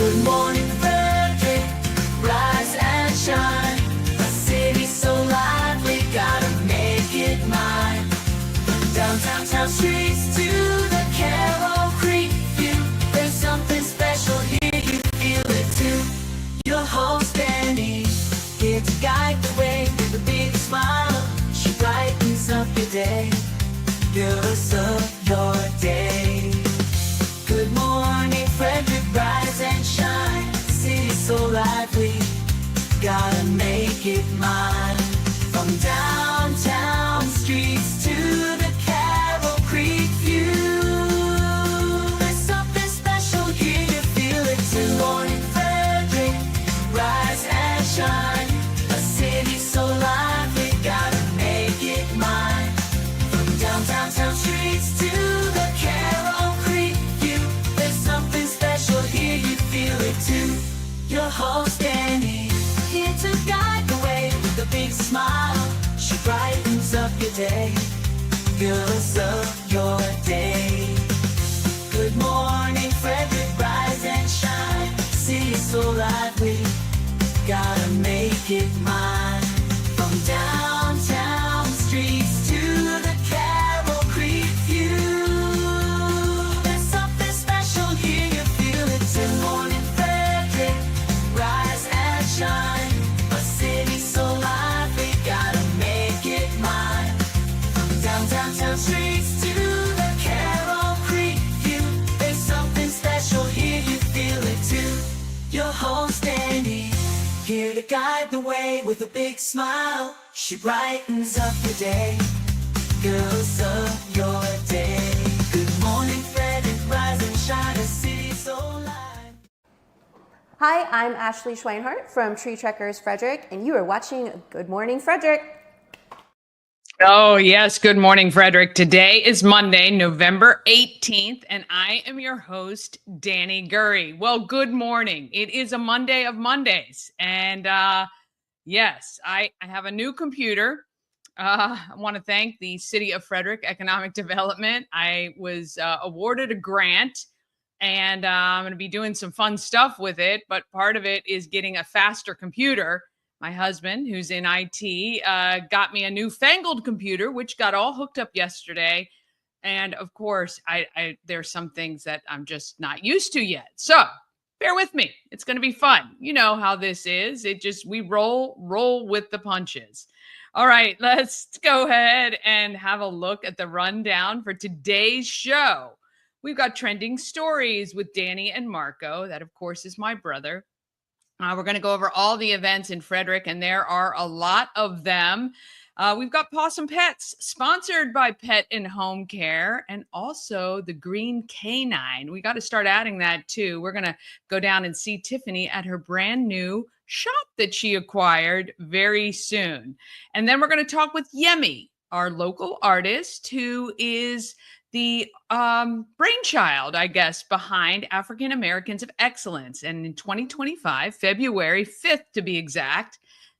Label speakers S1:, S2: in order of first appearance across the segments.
S1: Good morning, Frederick, rise and shine. A city so lively, gotta make it mine. From downtown town streets to the Carroll Creek view, there's something special here, you feel it too. Your host Dani, here to guide the way with a big smile. She brightens up your day, girls of your day. Good morning, Frederick, rise and shine. City so lively, gotta make it mine. From downtown streets to the Carroll Creek view, there's something special here, you feel it too. Good morning, Frederick, rise and shine. A city so lively, gotta make it mine. From downtown streets to the Carroll Creek view, there's something special here, you feel it too. Your host Dani, here to guide the way with a big smile. She brightens up your day, girls of your day. Good morning, Frederick, rise and shine. City so lively, gotta make it mine. From downtown streets to the Carroll Creek view, there's something special here, you feel it too. Good morning, Frederick, rise and shine. A city so lively, gotta make it mine. From downtown streets to the Carroll Creek view, there's something special here, you feel it too. Your host Dani, here to guide the way with a big smile. She brightens up your day, girls of your day. Good morning, Frederick, rise and shine. A city so live.
S2: Hi, I'm Ashley Schweinhart from Tree Trekkers Frederick, and you are watching Good Morning Frederick.
S3: Oh, yes. Good morning, Frederick. Today is Monday, November 18th, and I am your host, Dani Gurry. Well, good morning. It is a Monday of Mondays. And yes, I have a new computer. I want to thank the City of Frederick Economic Development. I was awarded a grant, and I'm going to be doing some fun stuff with it. But part of it is getting a faster computer. My husband, who's in IT, got me a newfangled computer, which got all hooked up yesterday. And of course, there's some things that I'm just not used to yet. So bear with me. It's going to be fun. You know how this is. We roll with the punches. All right, let's go ahead and have a look at the rundown for today's show. We've got trending stories with Dani and Marco. That, of course, is my brother. We're going to go over all the events in Frederick, and there are a lot of them. We've got Possum Pets, sponsored by Pet and Home Care, and also the Green Canine. We got to start adding that too. We're going to go down and see Tiffany at her brand new shop that she acquired very soon. And then we're going to talk with Yemi, our local artist, who is the brainchild, I guess, behind African Americans of Excellence. And in 2025, February 5th to be exact,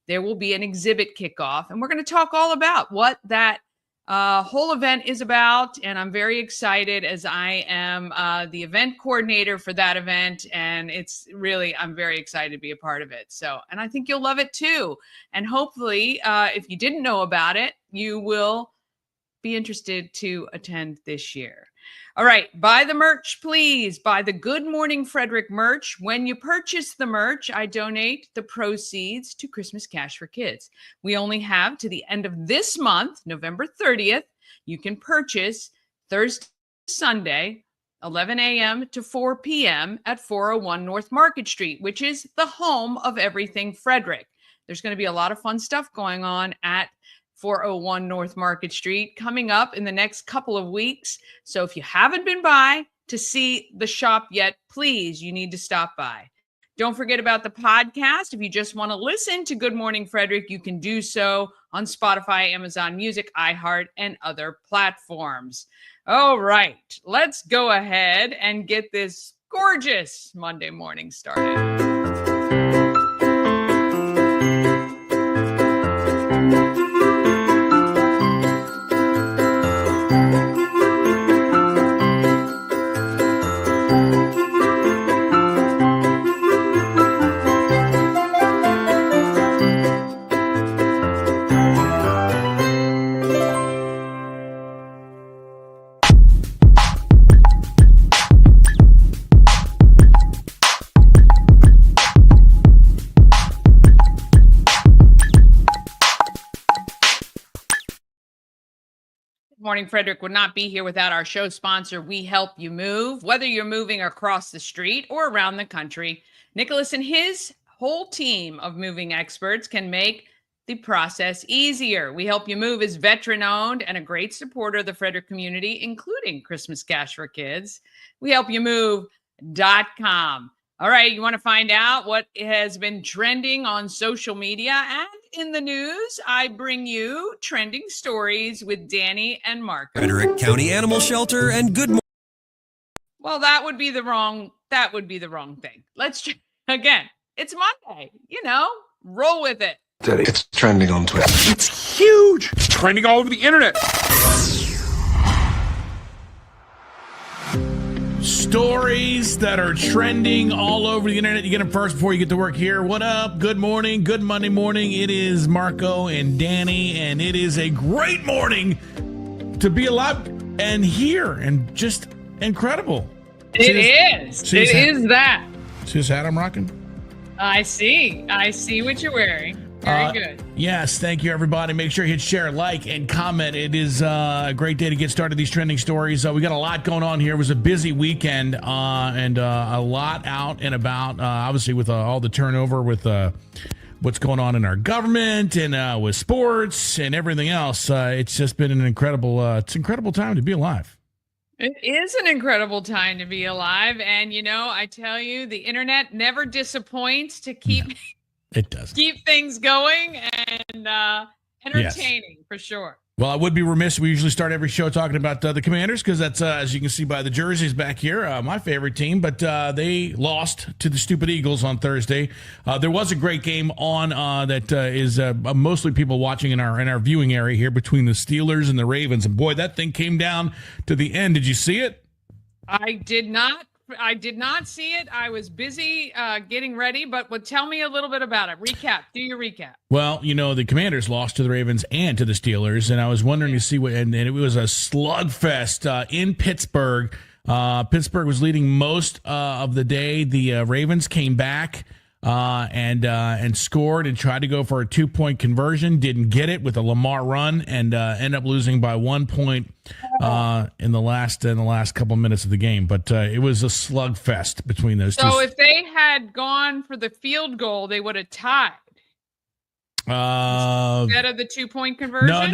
S3: there will be an exhibit kickoff. And we're going to talk all about what that whole event is about. And I'm very excited, as I am the event coordinator for that event. And I'm very excited to be a part of it. So, and I think you'll love it too. And hopefully, if you didn't know about it, you will be interested to attend this year. All right, buy the merch, please. Buy the Good Morning Frederick merch. When you purchase the merch, I donate the proceeds to Christmas Cash for Kids. We only have to the end of this month, November 30th. You can purchase Thursday, Sunday, 11 a.m. to 4 p.m. at 401 North Market Street, which is the home of everything Frederick. There's going to be a lot of fun stuff going on at 401 North Market Street coming up in the next couple of weeks. So if you haven't been by to see the shop yet, please, you need to stop by. Don't forget about the podcast. If you just want to listen to Good Morning Frederick, you can do so on Spotify, Amazon Music, iHeart, and other platforms. All right, let's go ahead and get this gorgeous Monday morning started. Morning Frederick would not be here without our show sponsor, We Help You Move. Whether you're moving across the street or around the country, Nicholas and his whole team of moving experts can make the process easier. We Help You Move is veteran-owned and a great supporter of the Frederick community, including Christmas Cash for Kids. WeHelpYouMove.com. All right, you want to find out what has been trending on social media and in the news? I bring you trending stories with Dani and Marco.
S4: Frederick County Animal Shelter and Good Morning.
S3: Well, that would be the wrong thing. Let's again. It's Monday. Roll with it.
S5: It's trending on Twitter.
S6: It's huge. It's trending all over the internet. Stories that are trending all over the internet. You get them first before you get to work here. What up? Good morning. Good Monday morning. It is Marco and Dani, and it is a great morning to be alive and here and just incredible.
S3: It is.
S6: See
S3: that.
S6: See this hat I'm rocking?
S3: I see what you're wearing. Very good.
S6: Yes, thank you, everybody. Make sure you hit share, like, and comment. It is a great day to get started these trending stories. We got a lot going on here. It was a busy weekend and a lot out and about, obviously, with all the turnover with what's going on in our government and with sports and everything else. It's just been an incredible time to be alive.
S3: It is an incredible time to be alive. And, I tell you, the internet never disappoints to keep...
S6: No. It does.
S3: Keep things going and entertaining, yes. For sure.
S6: Well, I would be remiss. We usually start every show talking about the Commanders because that's, as you can see by the jerseys back here, my favorite team. But they lost to the stupid Eagles on Thursday. There was a great game on that is mostly people watching in our viewing area here between the Steelers and the Ravens. And, boy, that thing came down to the end. Did you see it?
S3: I did not see it. I was busy getting ready, but tell me a little bit about it. Do your recap.
S6: Well, the Commanders lost to the Ravens and to the Steelers, and I was wondering to see what, and it was a slugfest in Pittsburgh. Pittsburgh was leading most of the day. The Ravens came back and scored and tried to go for a 2-point conversion. Didn't get it with a Lamar run and end up losing by 1 point in the last couple minutes of the game. But it was a slugfest between those two.
S3: So if they had gone for the field goal, they would have tied. Instead of the 2-point conversion?
S6: No. I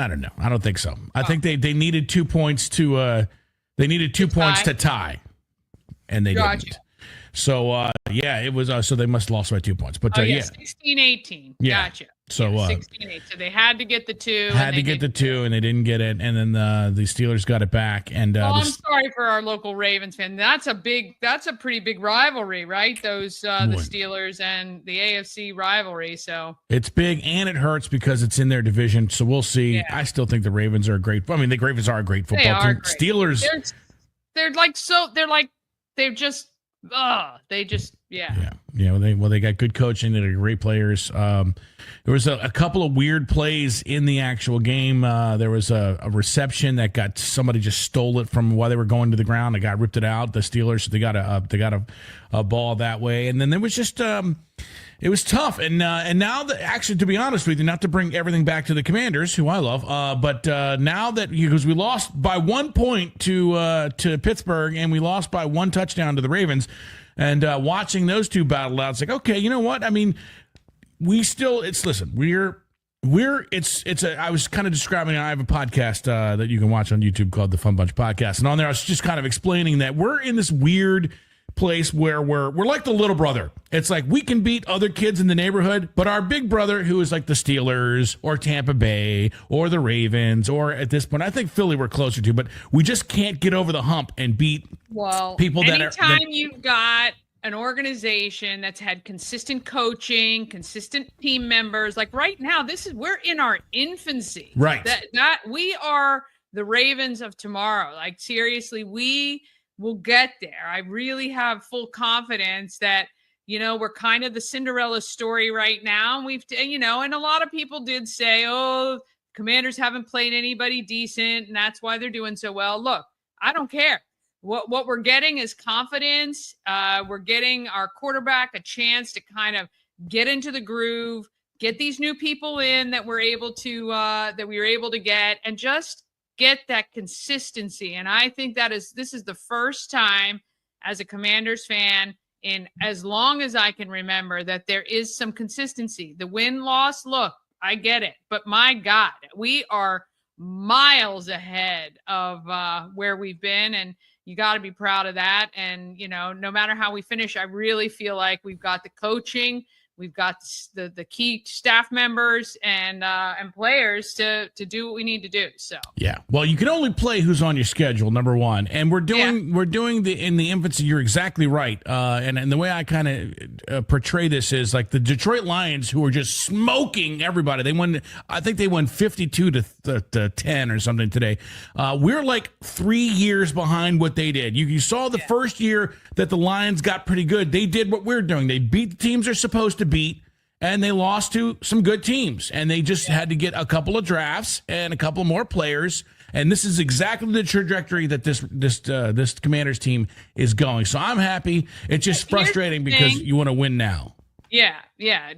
S6: don't know. I don't think so. I think they needed 2 points to tie, and they didn't. So, it was, so they must have lost by 2 points. But,
S3: 16-18.
S6: Yeah.
S3: Gotcha.
S6: So,
S3: 16-8. So they had to get the 2.
S6: And they didn't get it. And then the Steelers got it back. And
S3: I'm sorry for our local Ravens fan. That's a pretty big rivalry, right? Those, the Steelers and the AFC rivalry. So
S6: it's big and it hurts because it's in their division. So we'll see. Yeah. I still think the Ravens are the Ravens are a great football team. Great. Steelers. They got good coaching and great players. There was a couple of weird plays in the actual game. There was a reception that somebody just stole it from while they were going to the ground. The guy ripped it out. The Steelers, so they got a ball that way. And then there was just it was tough. And now that, actually, to be honest with you, not to bring everything back to the Commanders, who I love, but now that, because we lost by 1 point to Pittsburgh and we lost by 1 touchdown to the Ravens, and watching those two battle out, it's like, okay, you know what? I mean, I was kind of describing, I have a podcast that you can watch on YouTube called The Fun Bunch Podcast. And on there, I was just kind of explaining that we're in this weird place where we're like the little brother. It's like we can beat other kids in the neighborhood, but our big brother, who is like the Steelers or Tampa Bay or the Ravens, or at this point, I think Philly we're closer to, but we just can't get over the hump and beat people that are.
S3: Anytime you've got an organization that's had consistent coaching, consistent team members, like right now, we're in our infancy.
S6: Right.
S3: That we are the Ravens of tomorrow. Like, seriously, we will get there. I really have full confidence that, we're kind of the Cinderella story right now. And a lot of people did say, oh, Commanders haven't played anybody decent, and that's why they're doing so well. Look, I don't care. What we're getting is confidence. We're getting our quarterback a chance to kind of get into the groove, get these new people in that we were able to get, and just get that consistency. And I think this is the first time as a Commanders fan in as long as I can remember that there is some consistency. The win-loss, look, I get it, but my God, we are miles ahead of where we've been, and you got to be proud of that. And, no matter how we finish, I really feel like we've got the coaching, we've got the key staff members and players to do what we need to do. So
S6: yeah, well, you can only play who's on your schedule, number one, and we're doing in the infancy. You're exactly right, and the way I kind of portray this is like the Detroit Lions, who are just smoking everybody. I think they won 52 to 10 or something today. We're like 3 years behind what they did. You saw the first year that the Lions got pretty good. They did what we're doing. They beat the teams they're supposed to beat, and they lost to some good teams, and they just had to get a couple of drafts and a couple more players. And this is exactly the trajectory that this Commanders team is going. So I'm happy. It's just frustrating because you want to win now.
S3: Yeah.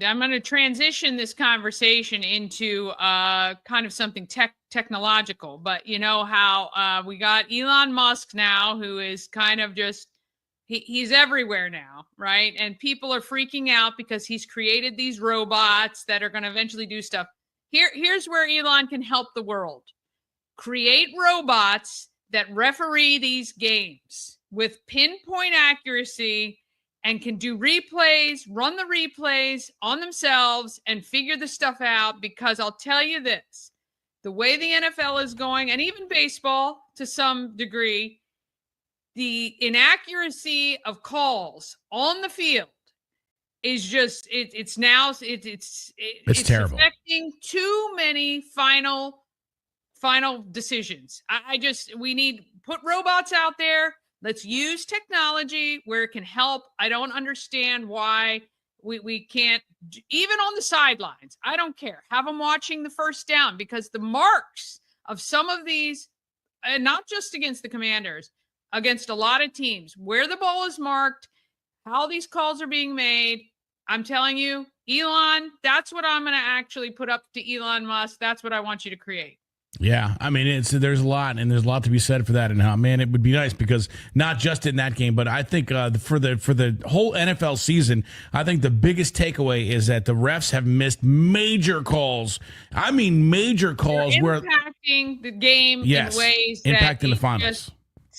S3: I'm going to transition this conversation into kind of something technological. But you know how we got Elon Musk now, who is kind of just he's everywhere now, right? And people are freaking out because he's created these robots that are going to eventually do stuff. Here's where Elon can help the world. Create robots that referee these games with pinpoint accuracy and can do replays, run the replays on themselves and figure the stuff out. Because I'll tell you this, the way the NFL is going, and even baseball to some degree, the inaccuracy of calls on the field is just it's
S6: terrible.
S3: Affecting too many final decisions. We need put robots out there. Let's use technology where it can help. I don't understand why we can't, even on the sidelines. I don't care. Have them watching the first down, because the marks of some of these, and not just against the Commanders, against a lot of teams, where the ball is marked, how these calls are being made. I'm telling you, Elon, that's what I'm going to actually put up to Elon Musk. That's what I want you to create.
S6: Yeah, I mean, there's a lot to be said for that, and how, man, it would be nice, because not just in that game, but I think for the whole NFL season, I think the biggest takeaway is that the refs have missed major calls. I mean, major calls.
S3: They're impacting the game in ways that
S6: impacting the finals.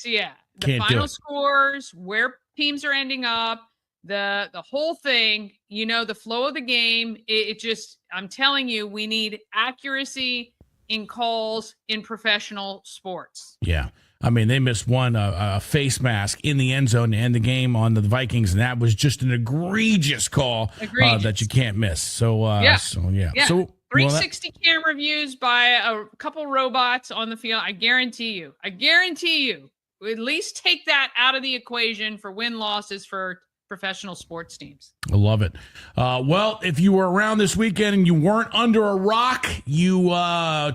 S3: The final scores, where teams are ending up, the whole thing. The flow of the game. It just, I'm telling you, we need accuracy in calls in professional sports.
S6: Yeah. I mean, they missed one, a face mask in the end zone to end the game on the Vikings, and that was just an egregious call that you can't miss. So, So
S3: 360 camera views by a couple robots on the field. I guarantee you, at least take that out of the equation for win-losses for professional sports teams.
S6: I love it. Well, if you were around this weekend and you weren't under a rock, you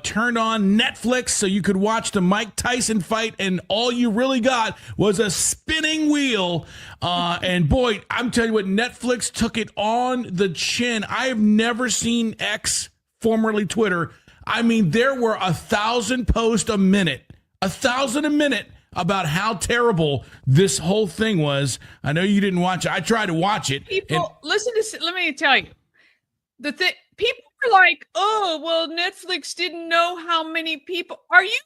S6: turned on Netflix so you could watch the Mike Tyson fight, and all you really got was a spinning wheel. And boy, I'm telling you what, Netflix took it on the chin. I have never seen X, formerly Twitter. I mean, there were 1,000 posts a minute. 1,000 a minute about how terrible this whole thing was. I know you didn't watch it. I tried to watch it.
S3: People, let me tell you. People are like, oh, well, Netflix didn't know how many people. Are you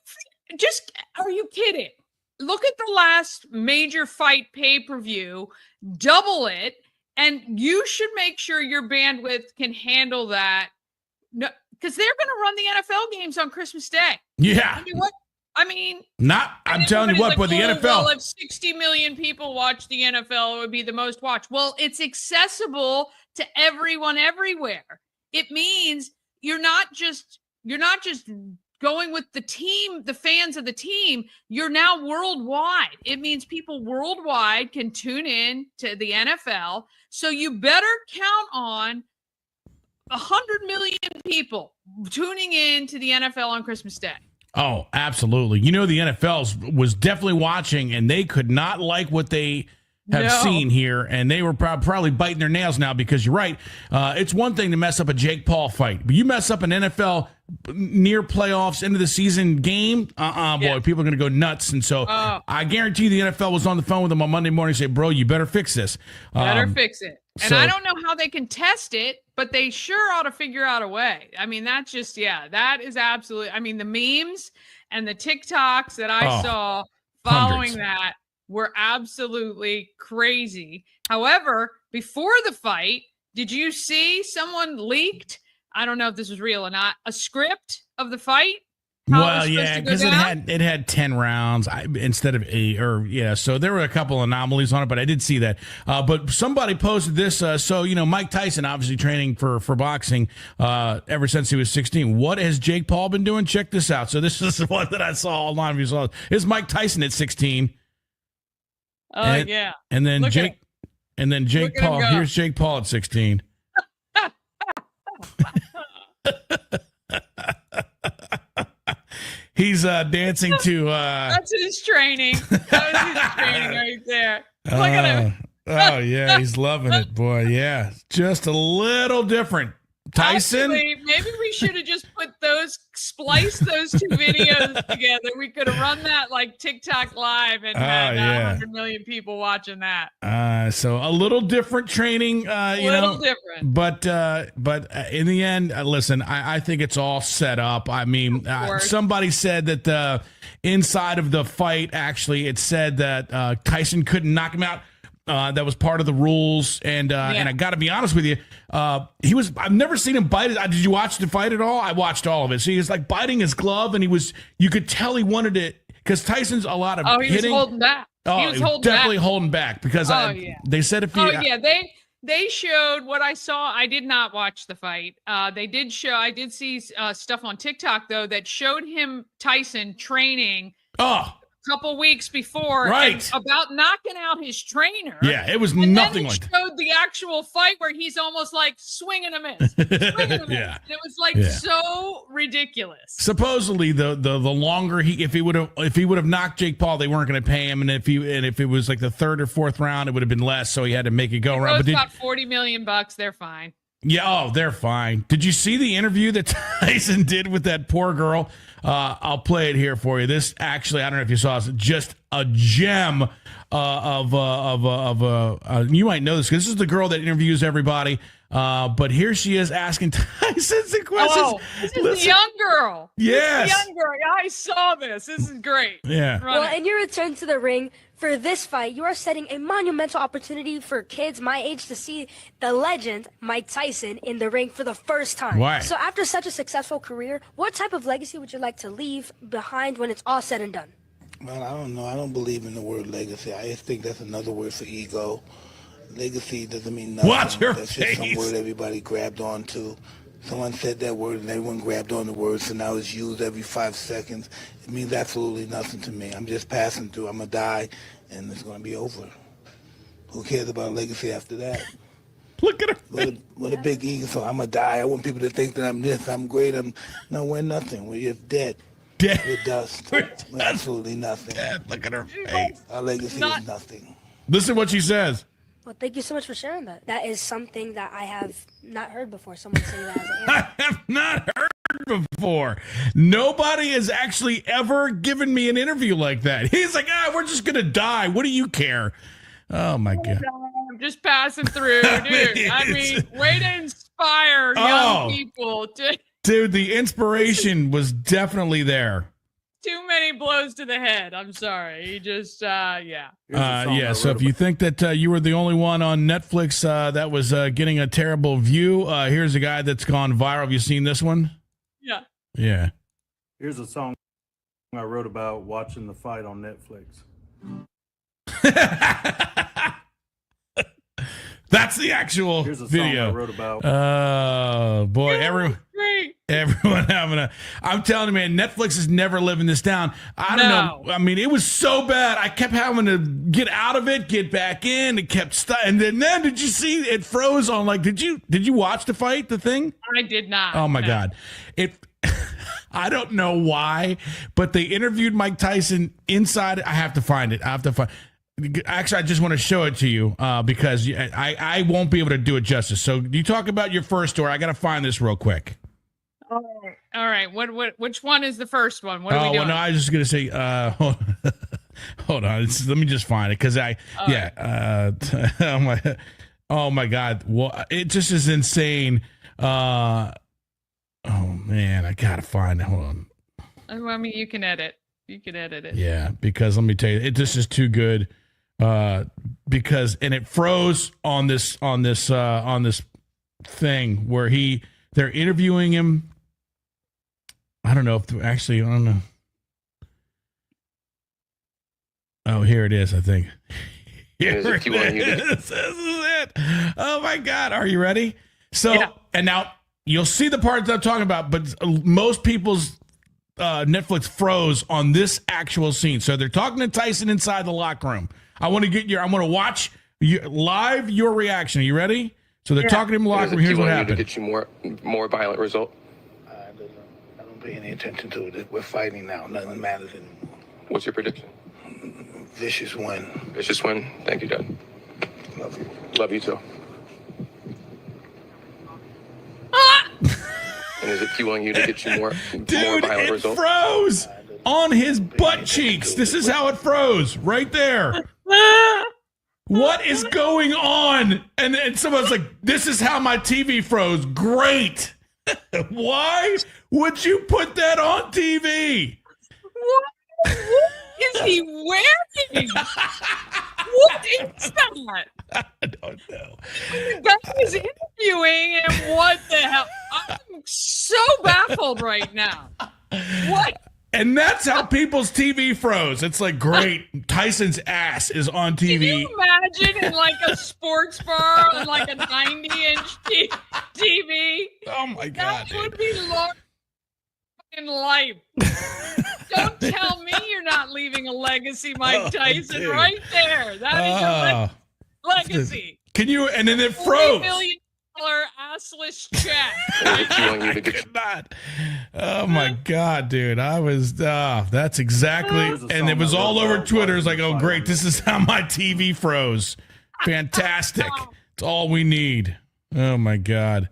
S3: kidding? Look at the last major fight pay-per-view, double it, and you should make sure your bandwidth can handle that. No, because they're going to run the NFL games on Christmas Day.
S6: Yeah.
S3: I'm
S6: telling you what, but the NFL.
S3: Well, if 60 million people watch the NFL, it would be the most watched. Well, it's accessible to everyone everywhere. It means you're not just going with the team, the fans of the team. You're now worldwide. It means people worldwide can tune in to the NFL. So you better count on 100 million people tuning in to the NFL on Christmas Day.
S6: Oh, absolutely. The NFL was definitely watching, and they could not like what they have
S3: No.
S6: seen here, and they were probably biting their nails now because you're right. It's one thing to mess up a Jake Paul fight, but you mess up an NFL near playoffs, end of the season game, boy,
S3: Yeah.
S6: people are going to go nuts. And so I guarantee the NFL was on the phone with them on Monday morning and say, bro, you better fix this.
S3: Better fix it. And
S6: so-
S3: I don't know how they can test it, but they sure ought to figure out a way. I mean, that's just, that is absolutely, I mean, the memes and the TikToks that I saw following
S6: hundreds.
S3: that were absolutely crazy. However, before the fight, did you see someone leaked? I don't know if this was real or not, a script of the fight? How it was
S6: Well,
S3: supposed
S6: yeah,
S3: to go
S6: because
S3: down?
S6: it had 10 rounds instead of 8, so there were a couple anomalies on it, but I did see that. But somebody posted this. So Mike Tyson obviously training for boxing ever since he was 16. What has Jake Paul been doing? Check this out. So this is the one that I saw online. If you saw it. It's Mike Tyson at 16.
S3: Oh,
S6: and,
S3: yeah.
S6: and then
S3: Look at
S6: Jake, and then Jake
S3: Look at him
S6: Paul.
S3: go.
S6: Here's Jake Paul at 16. He's dancing to.
S3: That's his training. That was his training right there. Look at him.
S6: Oh yeah, he's loving it, boy. Yeah, just a little different. Tyson.
S3: Actually, maybe we should have just spliced those two videos together. We could have run that like TikTok live and had 100 million people watching that.
S6: So a little different training,
S3: different.
S6: But in the end, listen, I think it's all set up. I mean, somebody said that the inside of the fight, actually, it said that Tyson couldn't knock him out. That was part of the rules, and I got to be honest with you, I've never seen him bite. Did you watch the fight at all? I watched all of it. So he was like biting his glove, and you could tell he wanted it because Tyson's a lot of
S3: he
S6: hitting.
S3: was holding back.
S6: Oh,
S3: he was
S6: definitely holding back because they said if you.
S3: They showed what I saw. I did not watch the fight. They did show. I did see stuff on TikTok though that showed him Tyson training. Couple weeks before,
S6: right,
S3: and about knocking out his trainer.
S6: Yeah, it was
S3: and
S6: nothing
S3: then
S6: like
S3: that. Showed the actual fight where he's almost like swinging a miss, swinging a miss.
S6: Yeah.
S3: And it was like so ridiculous.
S6: Supposedly, the longer if he would have knocked Jake Paul, they weren't going to pay him, and if it was like the third or fourth round, it would have been less. So he had to make it go around.
S3: But about $40 million. They're fine.
S6: Yeah, they're fine. Did you see the interview that Tyson did with that poor girl? I'll play it here for you. This actually, I don't know if you saw this, just a gem of you might know this because this is the girl that interviews everybody. But here she is asking Tyson some questions.
S3: Oh, this is the young girl.
S6: Yes.
S3: The young girl. I saw this. This is great.
S6: Yeah.
S5: Well, in your return to the ring for this fight, you are setting a monumental opportunity for kids my age to see the legend Mike Tyson in the ring for the first time.
S6: Why?
S5: So after such a successful career, what type of legacy would you like to leave behind when it's all said and done?
S7: Well, I don't know. I don't believe in the word legacy. I just think that's another word for ego. Legacy doesn't mean nothing.
S6: Watch your
S7: That's
S6: face.
S7: just some word everybody grabbed onto. Someone said that word and everyone grabbed on the word, so now it's used every 5 seconds. It means absolutely nothing to me. I'm just passing through. I'm going to die, and it's going to be over. Who cares about legacy after that?
S6: Look at her.
S7: What a big ego. So I'm going to die. I want people to think that I'm this, I'm great. No, we're nothing. We're just dead.
S6: Dead.
S7: We're dust. We're absolutely nothing.
S6: Dead. Look at her face.
S7: Our legacy is nothing.
S6: Listen to what she says.
S5: Well, thank you so much for sharing that. That is something that I have not heard before. Someone say that as an
S6: I
S5: answer.
S6: have not heard before. Nobody has actually ever given me an interview like that. He's like, we're just going to die. What do you care? Oh, my God.
S3: I'm just passing through, dude. I mean, way to inspire young people.
S6: Dude, the inspiration was definitely there.
S3: Too many blows to the head. I'm sorry. He just, yeah.
S6: So if you think that you were the only one on Netflix that was getting a terrible view, here's a guy that's gone viral. Have you seen this one?
S3: Yeah.
S6: Yeah.
S8: Here's a song I wrote about watching the fight on Netflix.
S6: That's the actual
S8: Here's a
S6: video.
S8: song I wrote about.
S6: Oh, boy.
S3: Great.
S6: Everyone having I'm telling you, man, Netflix is never living this down. I don't know. I mean, it was so bad. I kept having to get out of it, get back in. It kept and then did you see it froze on did you watch the fight, the thing?
S3: I did not.
S6: Oh my God. I don't know why, but they interviewed Mike Tyson inside. I have to find it. Actually, I just want to show it to you because I won't be able to do it justice. So you talk about your first story. I got to find this real quick.
S3: All right. Which one is the first one? What are we doing?
S6: Well, no, I was just going to say, hold on. Let me just find it because oh my God. Well, it just is insane. Oh man, I got to find it. Hold on.
S3: I mean, you can edit. You can edit it.
S6: Yeah, because let me tell you, this is too good. Because it froze on this thing where they're interviewing him. I don't know if actually I don't know. Oh, here it is. I think. Here it is. This is it. Oh my God, are you ready? So and now you'll see the part that I'm talking about, but most people's Netflix froze on this actual scene. So they're talking to Tyson inside the locker room. I want to watch your reaction. Are you ready? So they're talking to him in the locker room. Here's what happened.
S9: To get you more violent result.
S7: I don't pay any attention to it. We're fighting now. Nothing matters anymore.
S9: What's your prediction?
S7: Vicious win.
S9: Vicious win. Thank you, Dad.
S7: Love you.
S9: Love you too. And is it fueling you to get you more violent result?
S6: Froze on his butt cheeks. This is how it froze right there. What is going on? And someone's like, this is how my TV froze. Great. Why would you put that on TV?
S3: What is he wearing? What is that?
S6: I don't know.
S3: The guy is interviewing him. What the hell? I'm so baffled right now. What?
S6: And that's how people's TV froze. It's like, great, Tyson's ass is on TV.
S3: Can you imagine in like a sports bar on like a 90-inch TV?
S6: Oh my God.
S3: That would be long in life. Don't tell me you're not leaving a legacy, Mike Tyson, right there. That is your legacy.
S6: Can you? And then it froze.
S3: $40 million assless check.
S6: I could not. Oh my God, dude! I was. That's exactly. And it was all over Twitter. It's like, oh great, this is how my TV froze. Fantastic. It's all we need. Oh my God.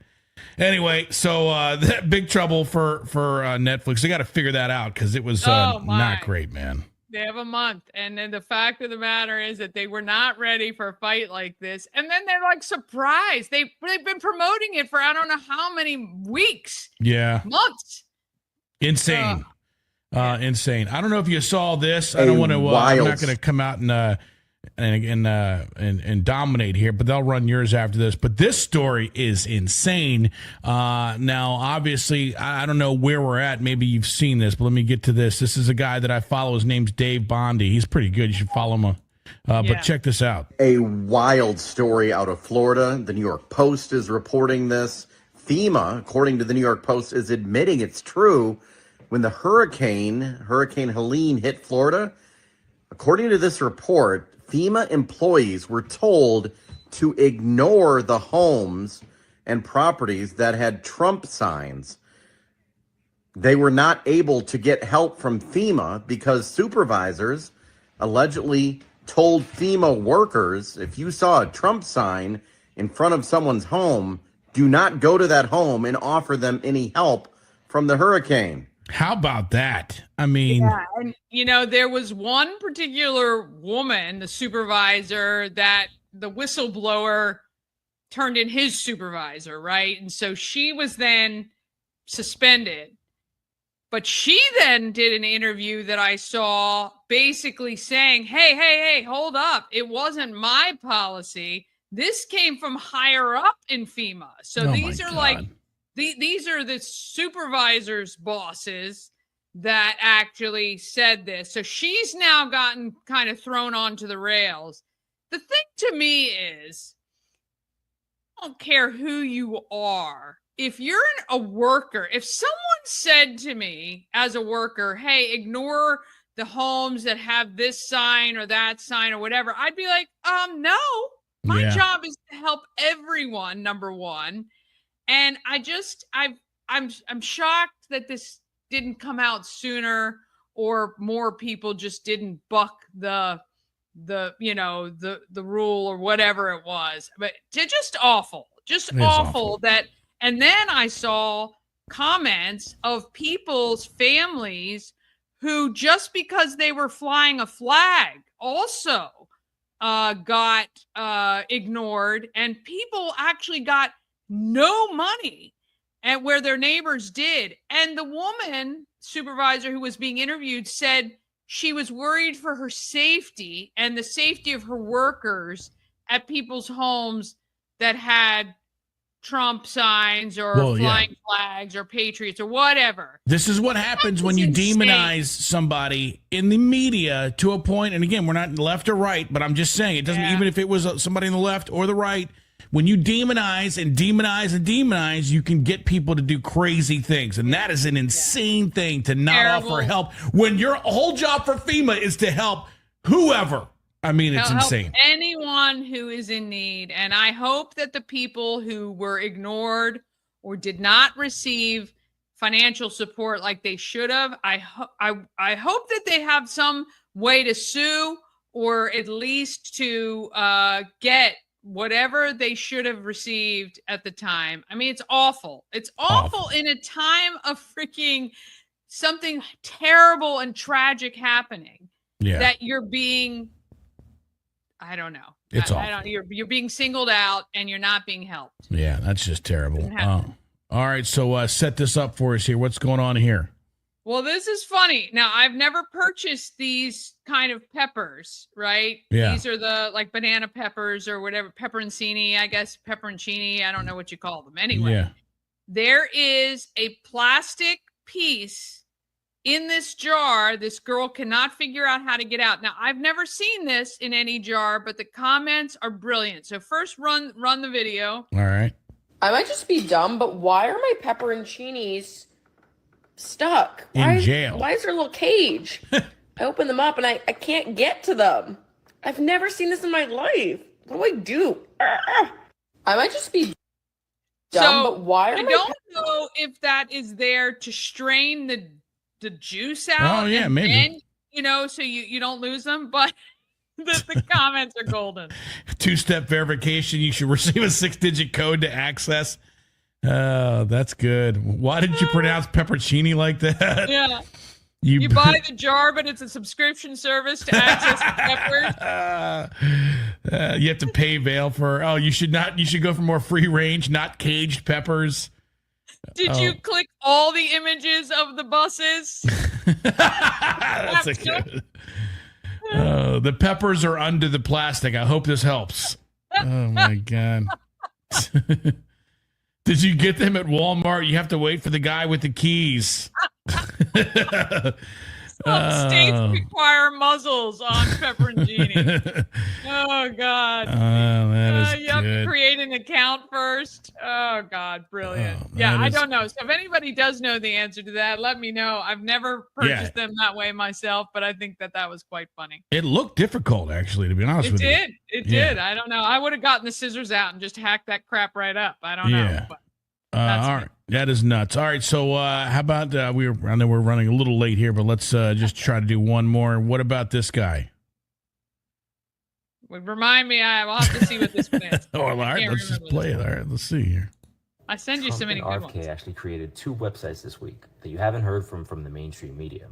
S6: Anyway, so that big trouble for Netflix. They got to figure that out because it was not great, man.
S3: They have a month. And then the fact of the matter is that they were not ready for a fight like this. And then they're like surprised. They've been promoting it for I don't know how many weeks.
S6: Yeah.
S3: Months.
S6: Insane. Insane. I don't know if you saw this. I don't want to. I'm not going to come out and dominate here, but they'll run yours after this. But this story is insane. Now, obviously, I don't know where we're at. Maybe you've seen this, but let me get to this. This is a guy that I follow. His name's Dave Bondi. He's pretty good. You should follow him. But check this out.
S10: A wild story out of Florida. The New York Post is reporting this. FEMA, according to the New York Post, is admitting it's true. When the Hurricane Helene hit Florida, according to this report, FEMA employees were told to ignore the homes and properties that had Trump signs. They were not able to get help from FEMA because supervisors allegedly told FEMA workers, if you saw a Trump sign in front of someone's home, do not go to that home and offer them any help from the hurricane.
S6: How about that? I mean,
S3: and there was one particular woman, the supervisor, that the whistleblower turned in his supervisor, right? And so she was then suspended. But she then did an interview that I saw basically saying, hey, hold up. It wasn't my policy. This came from higher up in FEMA. So these are like, these are the supervisor's bosses that actually said this. So she's now gotten kind of thrown onto the rails. The thing to me is, I don't care who you are. If you're a worker, if someone said to me as a worker, hey, ignore the homes that have this sign or that sign or whatever, I'd be like, no, my job is to help everyone, number one. And I'm shocked that this didn't come out sooner, or more people just didn't buck the the rule or whatever it was. But just awful. Just
S6: It is
S3: awful that. And then I saw comments of people's families who, just because they were flying a flag, also got ignored, and people actually got no money and where their neighbors did. And the woman supervisor who was being interviewed said she was worried for her safety and the safety of her workers at people's homes that had Trump signs or flying flags or patriots or whatever.
S6: This is what happens when you demonize somebody in the media to a point. And again, we're not left or right, but I'm just saying it doesn't, even if it was somebody on the left or the right, when you demonize and demonize and demonize, you can get people to do crazy things. And that is an insane thing to not offer help when your whole job for FEMA is to help whoever. I mean, it's insane.
S3: Anyone who is in need. And I hope that the people who were ignored or did not receive financial support like they should have, I hope that they have some way to sue or at least to get whatever they should have received at the time. I mean, it's awful. It's awful in a time of freaking something terrible and tragic happening that you're being, I don't know.
S6: It's awful.
S3: I don't, you're being singled out and you're not being helped.
S6: Yeah, that's just terrible. All right, so set this up for us here. What's going on here?
S3: Well, this is funny. Now, I've never purchased these kind of peppers, right?
S6: Yeah.
S3: These are the like banana peppers or whatever, pepperoncini, I guess, pepperoncini. I don't know what you call them. Anyway,
S6: Yeah.
S3: there is a plastic piece in this jar. This girl cannot figure out how to get out. Now, I've never seen this in any jar, but the comments are brilliant. So first run the video.
S6: All right.
S11: I might just be dumb, but why are my pepperoncinis stuck?
S6: In jail.
S11: Why is there a little cage? I open them up and I can't get to them. I've never seen this in my life. What do I do? I might just be dumb, but why are
S3: I don't know if that is there to strain the juice out.
S6: Oh, yeah, maybe.
S3: Then, so you don't lose them, but the comments are golden.
S6: Two-step verification. You should receive a 6-digit code to access. Oh, that's good. Why did you pronounce pepperoncini like that?
S3: Yeah. You buy the jar, but it's a subscription service to access the peppers.
S6: You have to pay bail for. Oh, you should not. You should go for more free range, not caged peppers.
S3: Did you click all the images of the buses?
S6: That's a good. The peppers are under the plastic. I hope this helps. Oh my God. Did you get them at Walmart? You have to wait for the guy with the keys.
S3: Some states require muzzles on pepperoncini. Oh, God.
S6: That is
S3: you have to create an account first. Oh, God. Brilliant. I don't know. So if anybody does know the answer to that, let me know. I've never purchased them that way myself, but I think that was quite funny.
S6: It looked difficult, actually, to be honest with you.
S3: It did. I don't know. I would have gotten the scissors out and just hacked that crap right up. I don't know. But
S6: all right. That is nuts. All right. So how about I know we're running a little late here, but let's just try to do one more. What about this guy?
S3: Would remind me. I will have to see what this one is.
S6: All right. Let's just play it. All right. Let's see here.
S3: I send you so many good ones.
S12: RFK actually created 2 websites this week that you haven't heard from the mainstream media.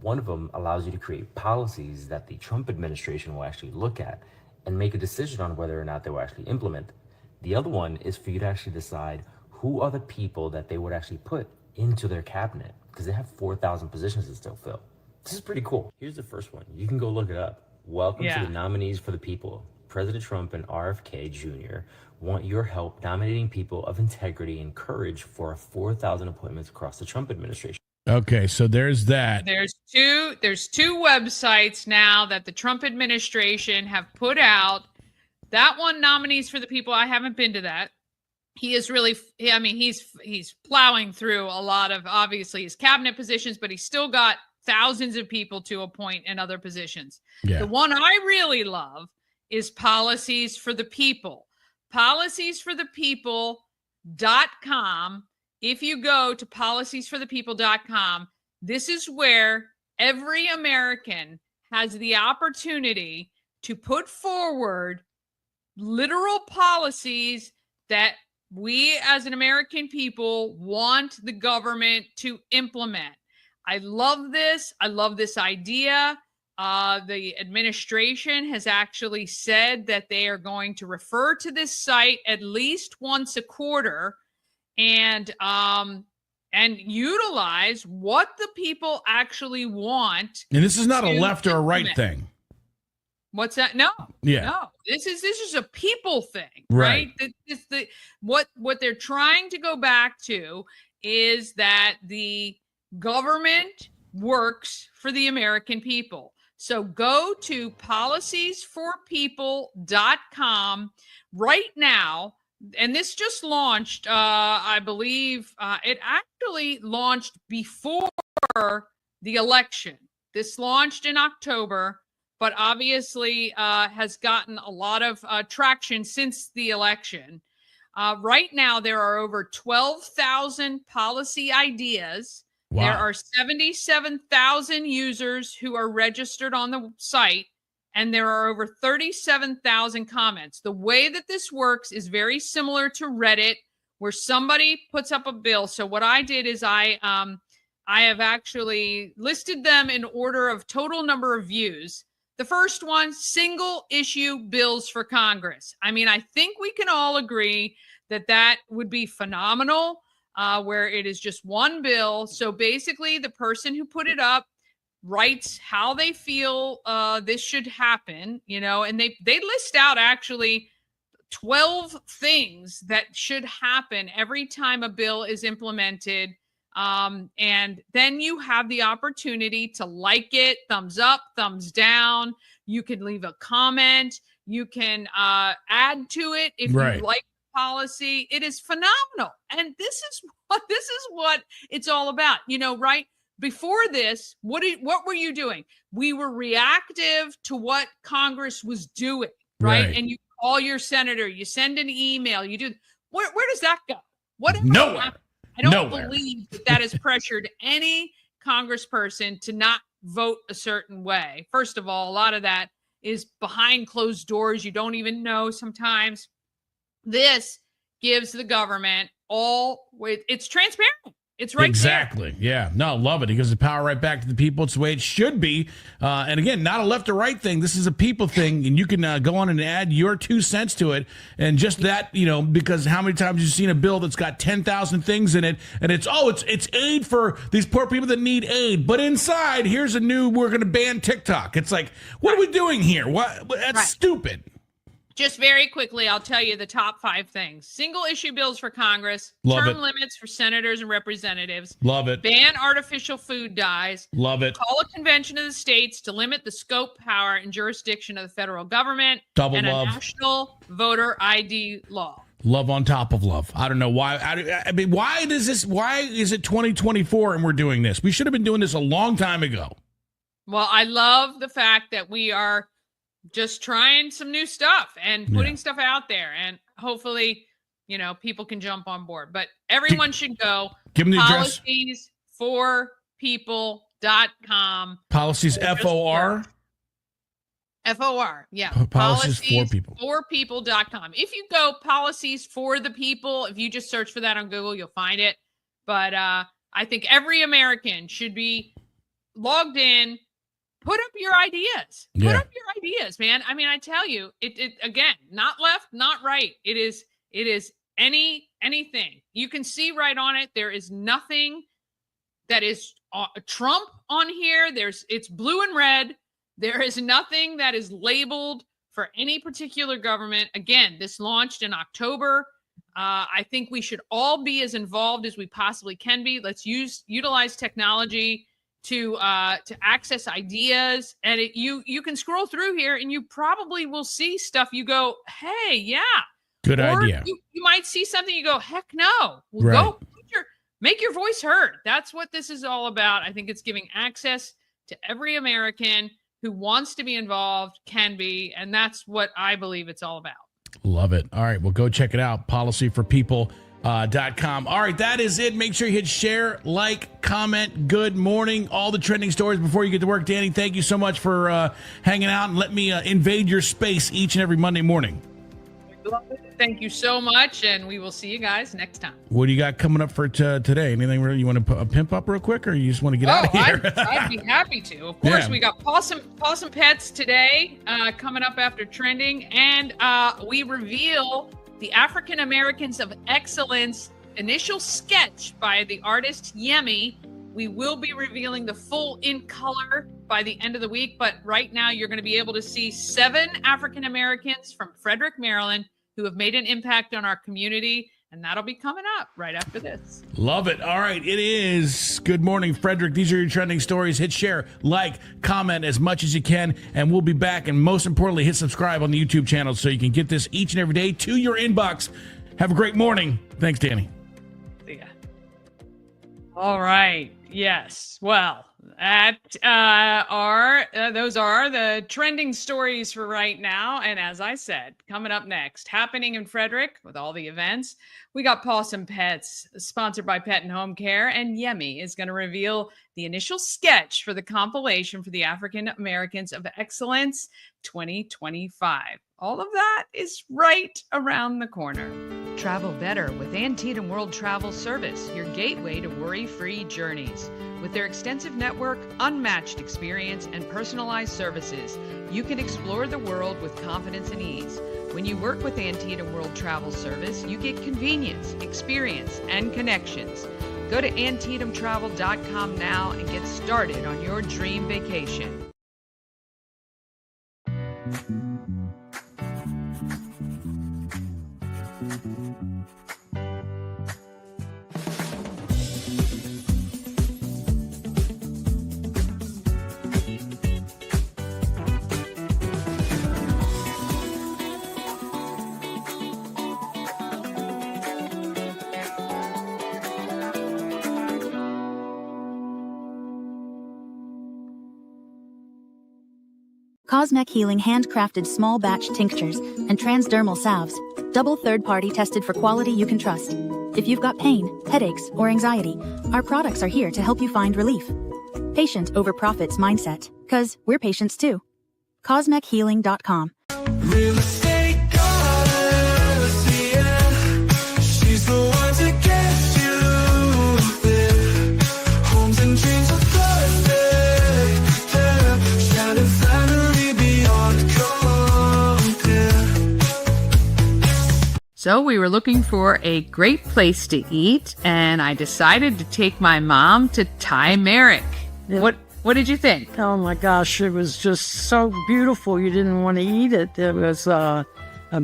S12: One of them allows you to create policies that the Trump administration will actually look at and make a decision on whether or not they will actually implement. The other one is for you to actually decide who are the people that they would actually put into their cabinet, because they have 4,000 positions to still fill. This is pretty cool. Here's the first one. You can go look it up. Welcome to the nominees for the people. President Trump and RFK Jr. want your help nominating people of integrity and courage for 4,000 appointments across the Trump administration.
S6: Okay, so there's that.
S3: There's two websites now that the Trump administration have put out. That one, nominees for the people. I haven't been to that. He is really, I mean, he's plowing through a lot of, obviously, his cabinet positions, but he's still got thousands of people to appoint in other positions.
S6: Yeah.
S3: The one I really love is Policies for the People. Policiesforthepeople.com. If you go to policiesforthepeople.com, this is where every American has the opportunity to put forward literal policies that we as an American people want the government to implement. I love this. I love this idea. The administration has actually said that they are going to refer to this site at least once a quarter and utilize what the people actually want.
S6: And this is not a left or a right thing.
S3: What's that? No.
S6: Yeah.
S3: No. This is a people thing,
S6: Right.
S3: right? What they're trying to go back to is that the government works for the American people. So go to policiersforpeople.com right now. And this just launched, I believe it actually launched before the election. This launched in October, but obviously has gotten a lot of traction since the election. Right now, there are over 12,000 policy ideas.
S6: Wow.
S3: There are 77,000 users who are registered on the site, and there are over 37,000 comments. The way that this works is very similar to Reddit, where somebody puts up a bill. So what I did is I have actually listed them in order of total number of views. The first one, single issue bills for Congress. I mean, I think we can all agree that that would be phenomenal, where it is just one bill. So basically, the person who put it up writes how they feel this should happen, and they list out actually 12 things that should happen every time a bill is implemented. And then you have the opportunity to like it, thumbs up, thumbs down. You can leave a comment. You can add to it if you like the policy. It is phenomenal. And this is what it's all about, right? Before this, what were you doing? We were reactive to what Congress was doing, right? And you call your senator, you send an email, you do. Where does that go?
S6: Nowhere.
S3: I don't believe that has pressured any congressperson to not vote a certain way. First of all, a lot of that is behind closed doors. You don't even know sometimes. This gives the government it's transparent. It's right
S6: exactly.
S3: there.
S6: Yeah. No, love it. It gives the power right back to the people. It's the way it should be. And again, not a left or right thing. This is a people thing, and you can go on and add your 2 cents to it. And just that, because how many times have you seen a bill that's got 10,000 things in it, and it's aid for these poor people that need aid, but inside here's we're going to ban TikTok. It's like, what are we doing here? What? That's stupid.
S3: Just very quickly, I'll tell you the top 5 things. Single issue bills for Congress.
S6: Love
S3: term
S6: it.
S3: limits for senators and representatives.
S6: Love it.
S3: Ban artificial food dyes.
S6: Love it.
S3: Call a convention of the states to limit the scope, power, and jurisdiction of the federal government.
S6: Double
S3: and
S6: love.
S3: a national voter ID law.
S6: Love on top of love. I don't know why. I mean, why is it 2024 and we're doing this? We should have been doing this a long time ago.
S3: Well, I love the fact that we are just trying some new stuff and putting stuff out there, and hopefully, people can jump on board. But everyone should go.
S6: Give them the address.
S3: Policiersforpeople.com.
S6: Policies FOR.
S3: FOR, yeah.
S6: Policies for people.
S3: Forpeople.com. If you go policies for the people, if you just search for that on Google, you'll find it. But I think every American should be logged in. Put up your ideas. Put up your ideas, man. I mean, I tell you, it again, not left, not right. It is anything. You can see right on it. There is nothing that is Trump on here. It's blue and red. There is nothing that is labeled for any particular government. Again, this launched in October. I think we should all be as involved as we possibly can be. Let's utilize technology to access ideas, and you can scroll through here and you probably will see stuff you go, hey, yeah,
S6: good idea.
S3: You might see something you go, heck no. Well, go make your voice heard. That's what this is all about. I think it's giving access to every American who wants to be involved can be, and that's what I believe it's all about.
S6: Love it. All right, well, go check it out. Policy for People. .com. All right, that is it. Make sure you hit share, like, comment. Good morning. All the trending stories before you get to work. Danny, thank you so much for hanging out and let me invade your space each and every Monday morning.
S3: Thank you so much, and we will see you guys next time.
S6: What do you got coming up for today? Anything you want to pimp up real quick, or you just want to get out of here?
S3: I'd be happy to. Of course, we got Possum Pets today coming up after trending, and we reveal the African Americans of Excellence initial sketch by the artist Yemi. We will be revealing the full in color by the end of the week, but right now you're going to be able to see 7 African Americans from Frederick, Maryland, who have made an impact on our community, and that'll be coming up right after this.
S6: Love it. All right, it is Good Morning Frederick. These are your trending stories. Hit share, like, comment as much as you can, and we'll be back. And most importantly, hit subscribe on the YouTube channel so you can get this each and every day to your inbox. Have a great morning. Thanks, Danny.
S3: See ya. All right. Yes. Well, those are the trending stories for right now. And as I said, coming up next, happening in Frederick with all the events, we got Possum Pets, sponsored by Pet and Home Care, and Yemi is going to reveal the initial sketch for the compilation for the African Americans of Excellence 2025. All of that is right around the corner. Travel better with Antietam World Travel Service, your gateway to worry-free journeys. With their extensive network, unmatched experience, and personalized services, you can explore the world with confidence and ease. When you work with Antietam World Travel Service, you get convenience, experience, and connections. Go to AntietamTravel.com now and get started on your dream vacation.
S13: Cosmec Healing handcrafted small batch tinctures and transdermal salves, double third-party tested for quality you can trust. If you've got pain, headaches, or anxiety, our products are here to help you find relief. Patient over profits mindset, 'cause we're patients too. CosmecHealing.com.
S1: Real estate goddess, yeah. She's the one to get you there. Homes and dreams are perfect, yeah. Shining flattery beyond compare.
S3: So we were looking for a great place to eat, and I decided to take my mom to Thai Merrick. What did you think?
S14: Oh my gosh, it was just so beautiful. You didn't want to eat it. It was a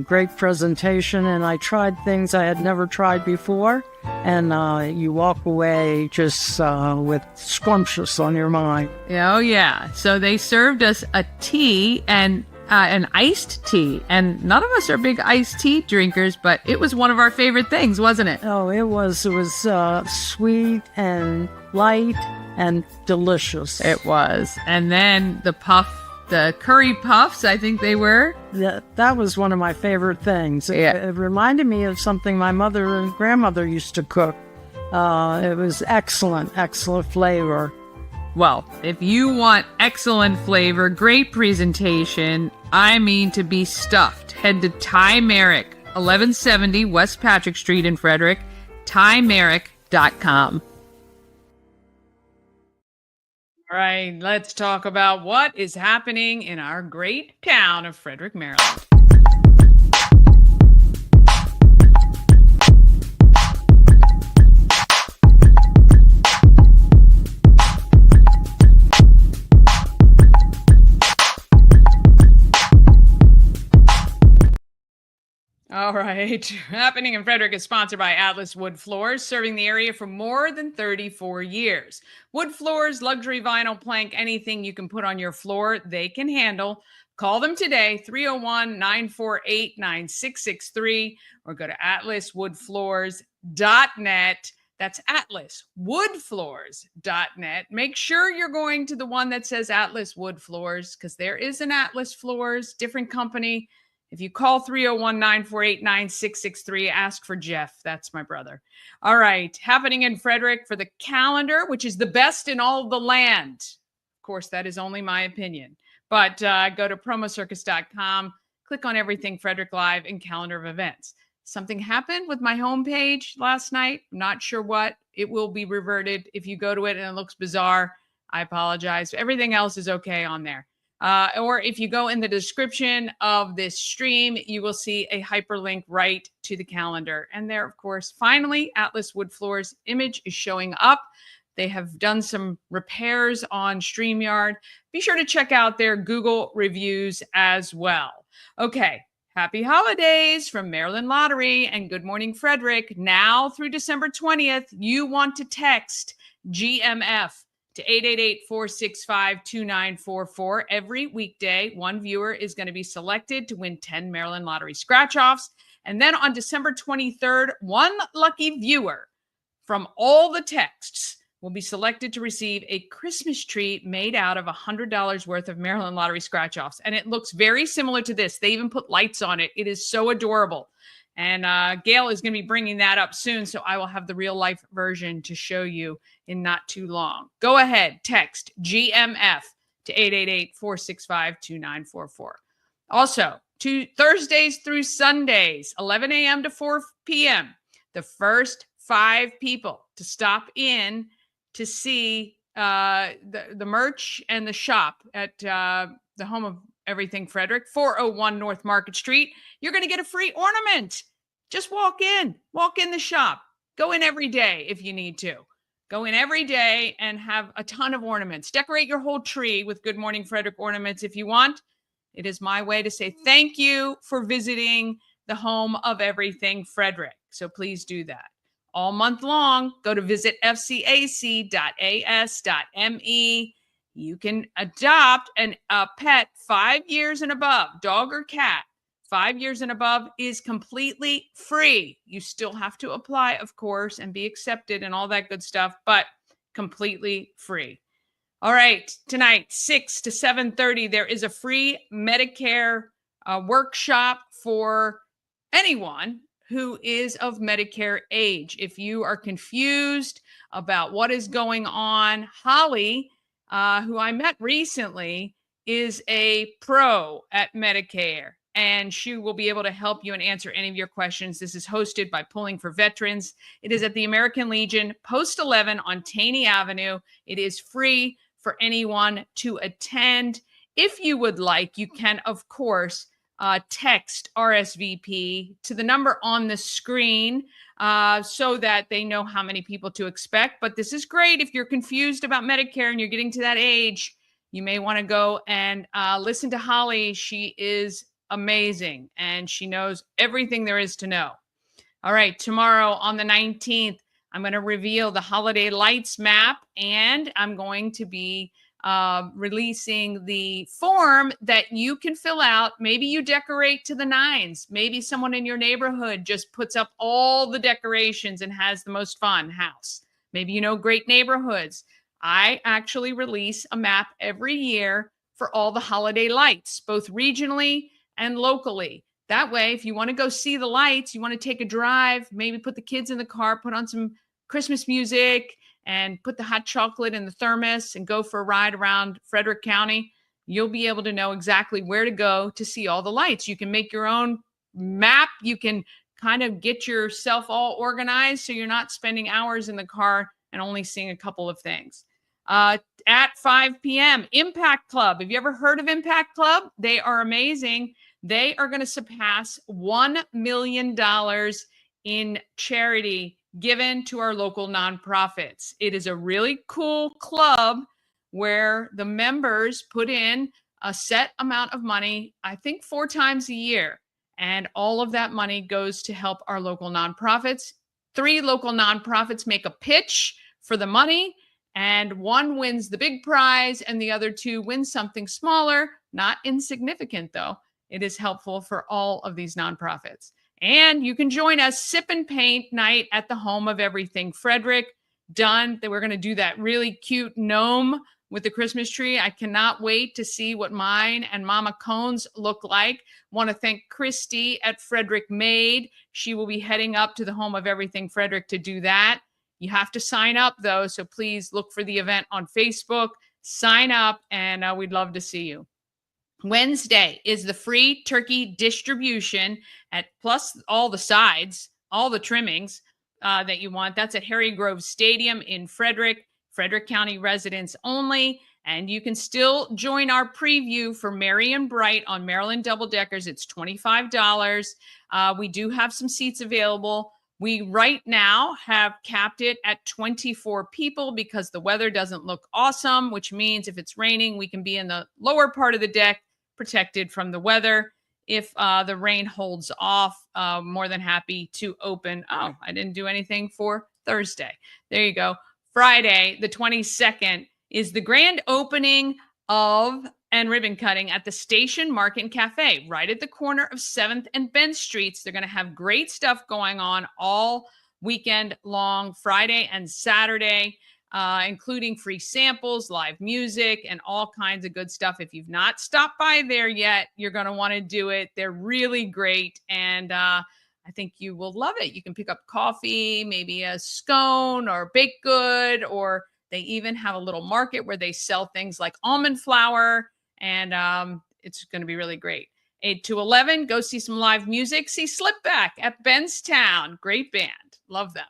S14: great presentation, and I tried things I had never tried before. And you walk away just with scrumptious on your mind.
S3: Oh, yeah. So they served us a tea and an iced tea. And none of us are big iced tea drinkers, but it was one of our favorite things, wasn't it?
S14: Oh, it was sweet and light and delicious.
S3: It was. And then the curry puffs, I think they were.
S14: That was one of my favorite things.
S3: Yeah.
S14: It reminded me of something my mother and grandmother used to cook. It was excellent flavor.
S3: Well, if you want excellent flavor, great presentation, I mean to be stuffed, head to Thai Merrick, 1170 West Patrick Street in Frederick, ThaiMerrick.com. All right, let's talk about what is happening in our great town of Frederick, Maryland. All right. Happening in Frederick is sponsored by Atlas Wood Floors, serving the area for more than 34 years. Wood floors, luxury vinyl plank, anything you can put on your floor, they can handle. Call them today, 301-948-9663, or go to atlaswoodfloors.net. That's atlaswoodfloors.net. Make sure you're going to the one that says Atlas Wood Floors, because there is an Atlas Floors, different company. If you call 301-948-9663, ask for Jeff. That's my brother. All right. Happening in Frederick for the calendar, which is the best in all the land. Of course, that is only my opinion. But go to promocircus.com, click on Everything Frederick Live and calendar of events. Something happened with my homepage last night. Not sure what. It will be reverted. If you go to it and it looks bizarre, I apologize. Everything else is okay on there. Or if you go in the description of this stream, you will see a hyperlink right to the calendar. And there, of course, finally, Atlas Wood Floors image is showing up. They have done some repairs on StreamYard. Be sure to check out their Google reviews as well. Okay, happy holidays from Maryland Lottery and Good Morning Frederick. Now through December 20th, you want to text GMF to 888-465-2944. Every weekday, one viewer is going to be selected to win 10 Maryland Lottery scratch-offs. And then on December 23rd, one lucky viewer from all the texts will be selected to receive a Christmas tree made out of $100 worth of Maryland Lottery scratch-offs. And it looks very similar to this. They even put lights on it. It is so adorable. And Gail is going to be bringing that up soon, so I will have the real-life version to show you in not too long. Go ahead, text GMF to 888-465-2944. Also, Thursdays through Sundays, 11 a.m. to 4 p.m., the first 5 people to stop in to see the merch and the shop at the Home of Everything Frederick, 401 North Market Street, you're going to get a free ornament. Just walk in the shop. Go in every day if you need to. Go in every day and have a ton of ornaments. Decorate your whole tree with Good Morning Frederick ornaments if you want. It is my way to say thank you for visiting the Home of Everything Frederick. So please do that. All month long, go to visitfcac.as.me. You can adopt a pet 5 years and above, dog or cat. 5 years and above is completely free. You still have to apply, of course, and be accepted and all that good stuff, but completely free. All right, tonight, 6 to 7:30, there is a free Medicare workshop for anyone who is of Medicare age. If you are confused about what is going on, Holly, who I met recently, is a pro at Medicare, and she will be able to help you and answer any of your questions. This is hosted by Pulling for Veterans. It is at the American Legion, Post 11 on Taney Avenue. It is free for anyone to attend. If you would like, you can, of course, text RSVP to the number on the screen so that they know how many people to expect. But this is great if you're confused about Medicare and you're getting to that age. You may want to go and listen to Holly. She is amazing and she knows everything there is to know. All right, tomorrow on the 19th, I'm going to reveal the holiday lights map, and I'm going to be releasing the form that you can fill out. Maybe you decorate to the nines. Maybe someone in your neighborhood just puts up all the decorations and has the most fun house. Maybe you know great neighborhoods. I actually release a map every year for all the holiday lights, both regionally and locally. That way, if you want to go see the lights, you want to take a drive, maybe put the kids in the car, put on some Christmas music, and put the hot chocolate in the thermos and go for a ride around Frederick County, you'll be able to know exactly where to go to see all the lights. You can make your own map. You can kind of get yourself all organized so you're not spending hours in the car and only seeing a couple of things. At 5 p.m., Impact Club. Have you ever heard of Impact Club? They are amazing. They are going to surpass $1 million in charity given to our local nonprofits. It is a really cool club where the members put in a set amount of money, I think 4 times a year. And all of that money goes to help our local nonprofits. 3 local nonprofits make a pitch for the money, and one wins the big prize and the other 2 win something smaller, not insignificant though. It is helpful for all of these nonprofits. And you can join us Sip and Paint night at the Home of Everything Frederick. We're going to do that really cute gnome with the Christmas tree. I cannot wait to see what mine and Mama Cone's look like. Want to thank Christy at Frederick Made. She will be heading up to the Home of Everything Frederick to do that. You have to sign up, though, so please look for the event on Facebook. Sign up, and we'd love to see you. Wednesday is the free turkey distribution at plus all the sides, all the trimmings that you want. That's at Harry Grove Stadium in Frederick County residents only. And you can still join our preview for Merry and Bright on Maryland Double Deckers. It's $25. We do have some seats available. We right now have capped it at 24 people because the weather doesn't look awesome, which means if it's raining, we can be in the lower part of the deck protected from the weather. If the rain holds off, more than happy to open. Oh, I didn't do anything for Thursday. There you go. Friday, the 22nd, is the grand opening of and ribbon cutting at the Station Market and Cafe, right at the corner of 7th and Benn Streets. They're going to have great stuff going on all weekend long, Friday and Saturday, including free samples, live music, and all kinds of good stuff. If you've not stopped by there yet, you're going to want to do it. They're really great, and I think you will love it. You can pick up coffee, maybe a scone or baked good, or they even have a little market where they sell things like almond flour, and it's going to be really great. 8 to 11, go see some live music. See Slipback at Benstown. Great band. Love them.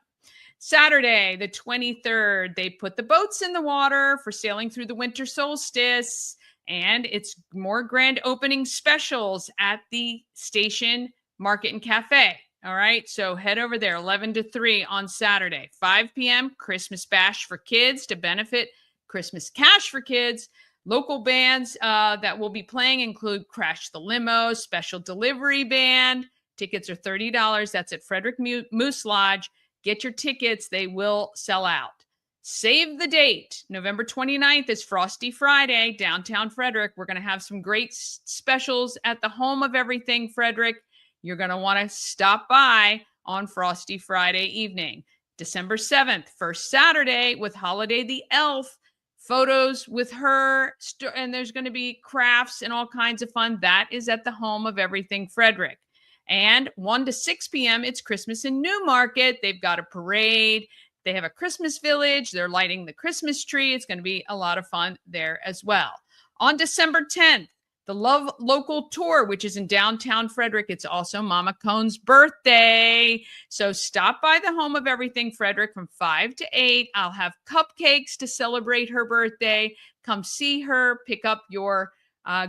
S3: Saturday, the 23rd, they put the boats in the water for sailing through the winter solstice, and it's more grand opening specials at the Station Market and Cafe. All right, so head over there, 11 to 3 on Saturday. 5 p.m., Christmas Bash for kids to benefit Christmas Cash for kids. Local bands that will be playing include Crash the Limo, Special Delivery Band. Tickets are $30. That's at Frederick Moose Lodge. Get your tickets. They will sell out. Save the date. November 29th is Frosty Friday, downtown Frederick. We're going to have some great specials at the Home of Everything Frederick. You're going to want to stop by on Frosty Friday evening. December 7th, first Saturday with Holiday the Elf. Photos with her, and there's going to be crafts and all kinds of fun. That is at the Home of Everything Frederick. And 1 to 6 p.m., it's Christmas in Newmarket. They've got a parade. They have a Christmas village. They're lighting the Christmas tree. It's going to be a lot of fun there as well. On December 10th, the Love Local Tour, which is in downtown Frederick. It's also Mama Cone's birthday. So stop by the Home of Everything Frederick from 5 to 8. I'll have cupcakes to celebrate her birthday. Come see her, pick up your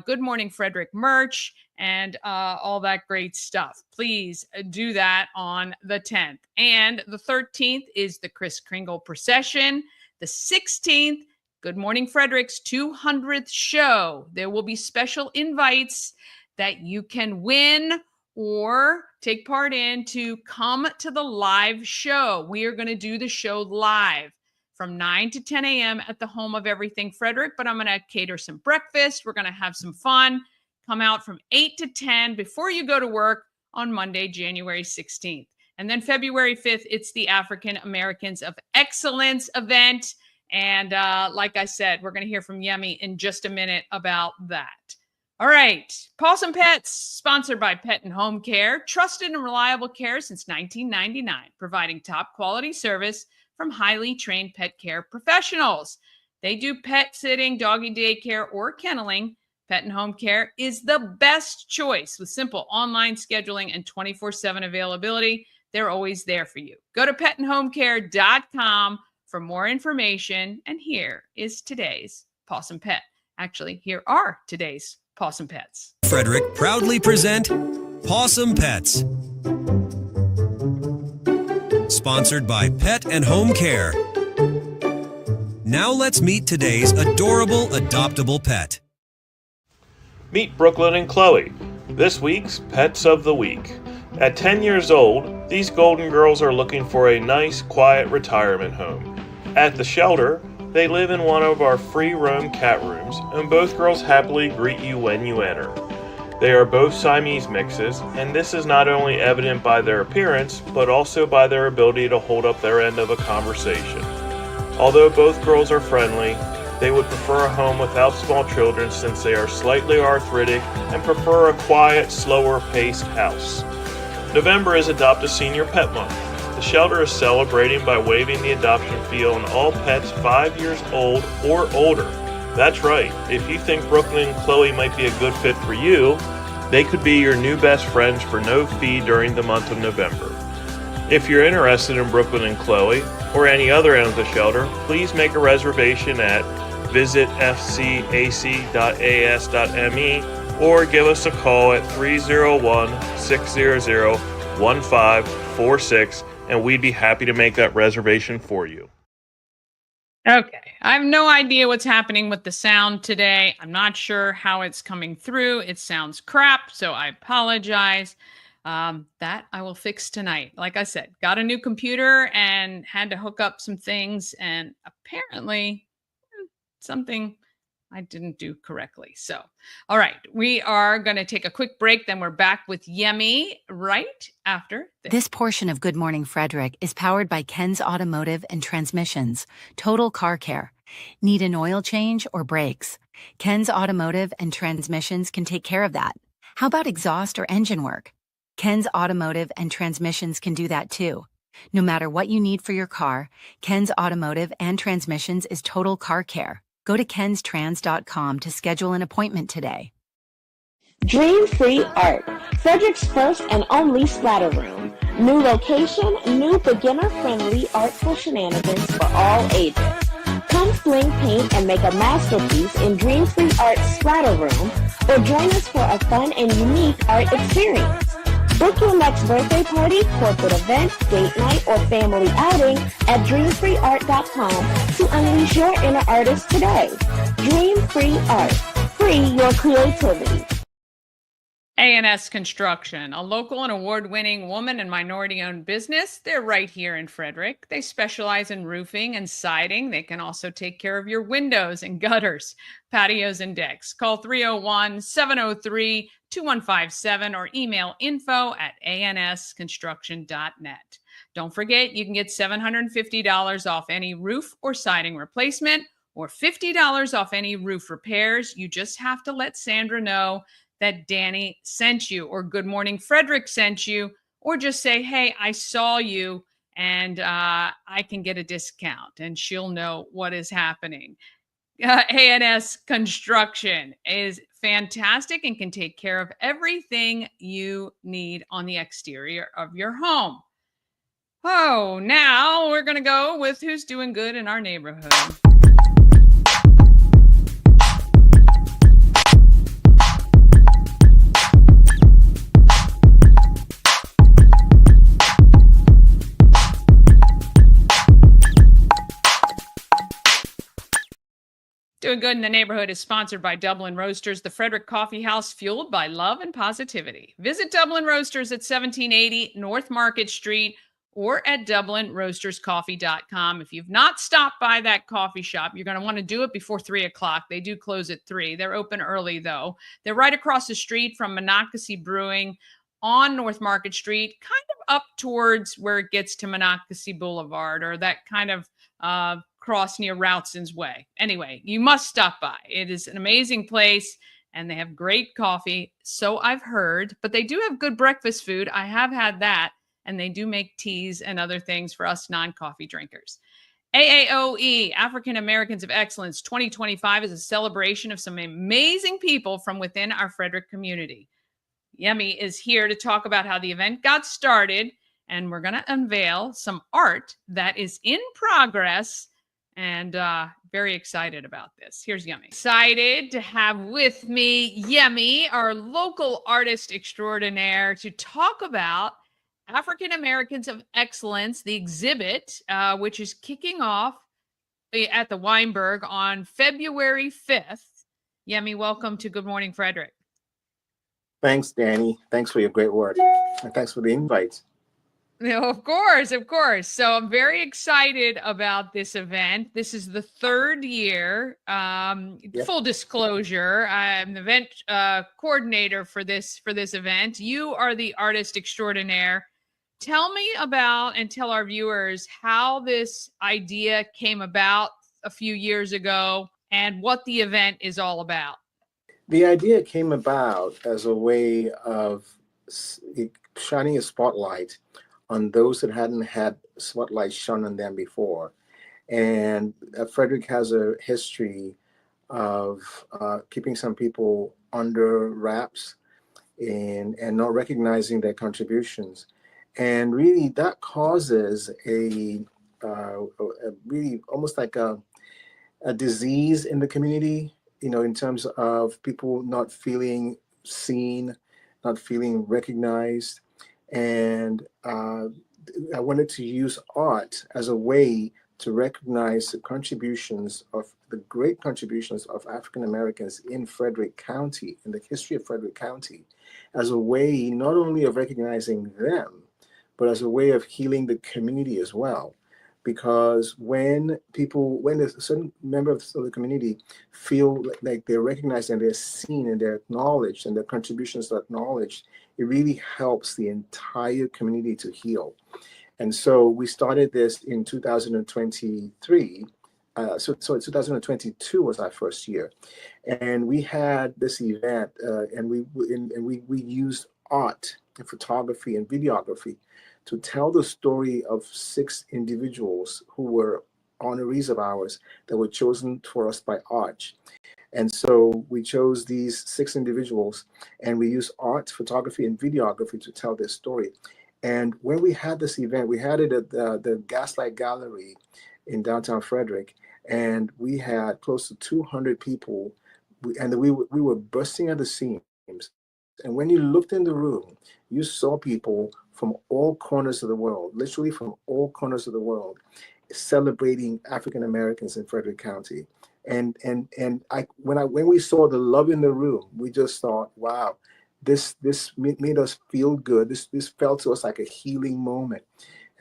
S3: Good Morning Frederick merch and all that great stuff. Please do that on the 10th. And the 13th is the Kris Kringle procession. The 16th, Good Morning Frederick's 200th show. There will be special invites that you can win or take part in to come to the live show. We are going to do the show live from 9 to 10 a.m. at the Home of Everything Frederick, but I'm going to cater some breakfast. We're going to have some fun. Come out from 8 to 10 before you go to work on Monday, January 16th. And then February 5th, it's the African Americans of Excellence event. And like I said, we're going to hear from Yemi in just a minute about that. All right. Paws and Pets, sponsored by Pet and Home Care. Trusted and reliable care since 1999, providing top quality service from highly trained pet care professionals. They do pet sitting, doggy daycare, or kenneling. Pet and Home Care is the best choice with simple online scheduling and 24/7 availability. They're always there for you. Go to petandhomecare.com for more information. And here is today's Possum Pet. Actually, here are today's Possum Pets.
S4: Frederick proudly present Possum Pets. Sponsored by Pet and Home Care. Now let's meet today's adorable adoptable pet.
S15: Meet Brooklyn and Chloe, this week's Pets of the Week. At 10 years old, these golden girls are looking for a nice, quiet retirement home. At the shelter, they live in one of our free roam cat rooms, and both girls happily greet you when you enter. They are both Siamese mixes, and this is not only evident by their appearance, but also by their ability to hold up their end of a conversation. Although both girls are friendly, They would prefer a home without small children since they are slightly arthritic and prefer a quiet, slower paced house. November is Adopt a Senior Pet Month. The shelter is celebrating by waiving the adoption fee on all pets 5 years old or older. That's right, if you think Brooklyn and Chloe might be a good fit for you, they could be your new best friends for no fee during the month of November. If you're interested in Brooklyn and Chloe, or any other end of the shelter, please make a reservation at visitfcac.as.me or give us a call at 301-600-1546 and we'd be happy to make that reservation for you.
S3: Okay. I have no idea what's happening with the sound today. I'm not sure how it's coming through. It sounds crap, so I apologize. That I will fix tonight. Like I said, got a new computer and had to hook up some things, and apparently something I didn't do correctly. So, all right, we are going to take a quick break. Then we're back with Yemi right after this.
S16: This portion of Good Morning Frederick is powered by Ken's Automotive and Transmissions, Total Car Care. Need an oil change or brakes? Ken's Automotive and Transmissions can take care of that. How about exhaust or engine work? Ken's Automotive and Transmissions can do that too. No matter what you need for your car, Ken's Automotive and Transmissions is Total Car Care. Go to kenstrans.com to schedule an appointment today.
S17: Dream Free Art, Frederick's first and only splatter room. New location, new beginner-friendly artful shenanigans for all ages. Come fling paint and make a masterpiece in Dream Free Art's splatter room, or join us for a fun and unique art experience. Book your next birthday party, corporate event, date night, or family outing at dreamfreeart.com to unleash your inner artist today. Dream Free Art. Free your creativity.
S3: A&S Construction, a local and award-winning woman and minority-owned business. They're right here in Frederick. They specialize in roofing and siding. They can also take care of your windows and gutters, patios, and decks. Call 301-703-2157 or email info@ansconstruction.net. Don't forget, you can get $750 off any roof or siding replacement or $50 off any roof repairs. You just have to let Sandra know that Dani sent you, or Good Morning Frederick sent you, or just say, hey, I saw you and I can get a discount, and she'll know what is happening. A&S Construction is fantastic and can take care of everything you need on the exterior of your home. Oh, now we're going to go with who's doing good in our neighborhood. Doing Good in the Neighborhood is sponsored by Dublin Roasters, the Frederick Coffee House, fueled by love and positivity. Visit Dublin Roasters at 1780 North Market Street or at DublinRoastersCoffee.com. If you've not stopped by that coffee shop, you're going to want to do it before 3 o'clock. They do close at 3. They're open early, though. They're right across the street from Monocacy Brewing on North Market Street, kind of up towards where it gets to Monocacy Boulevard, or that kind of cross near Routson's Way. Anyway, you must stop by. It is an amazing place, and they have great coffee, so I've heard, but they do have good breakfast food. I have had that, and they do make teas and other things for us non-coffee drinkers. AAOE, African Americans of Excellence 2025, is a celebration of some amazing people from within our Frederick community. Yemi is here to talk about how the event got started, and we're going to unveil some art that is in progress, and very excited about this. Here's Yemi. Excited to have with me Yemi, our local artist extraordinaire, to talk about African Americans of Excellence, the exhibit, which is kicking off at the Weinberg on February 5th. Yemi, welcome to Good Morning Frederick.
S18: Thanks, Dani. Thanks for your great work. And thanks for the invite.
S3: Of course, of course. So I'm very excited about this event. This is the third year.
S18: Yep.
S3: Full disclosure, I'm the event coordinator for this event. You are the artist extraordinaire. Tell me about, and tell our viewers, how this idea came about a few years ago, and what the event is all about.
S18: The idea came about as a way of shining a spotlight on those that hadn't had spotlight shone on them before. And Frederick has a history of keeping some people under wraps and not recognizing their contributions. And really, that causes a really almost like a disease in the community, in terms of people not feeling seen, not feeling recognized. And I wanted to use art as a way to recognize the great contributions of African Americans in Frederick County, in the history of Frederick County, as a way not only of recognizing them, but as a way of healing the community as well. Because when a certain member of the community feel like they're recognized and they're seen and they're acknowledged and their contributions are acknowledged, it really helps the entire community to heal. And so we started this in 2023. So 2022 was our first year, and we had this event, and we used art and photography and videography to tell the story of 6 individuals who were honorees of ours that were chosen for us by Arch. And so we chose these 6 individuals, and we used art, photography, and videography to tell their story. And when we had this event, we had it at the Gaslight Gallery in downtown Frederick, and we had close to 200 people, and we were bursting at the seams. And when you looked in the room, you saw people from all corners of the world, literally from all corners of the world, celebrating African Americans in Frederick County. And when we saw the love in the room, we just thought, wow, this made us feel good. This felt to us like a healing moment.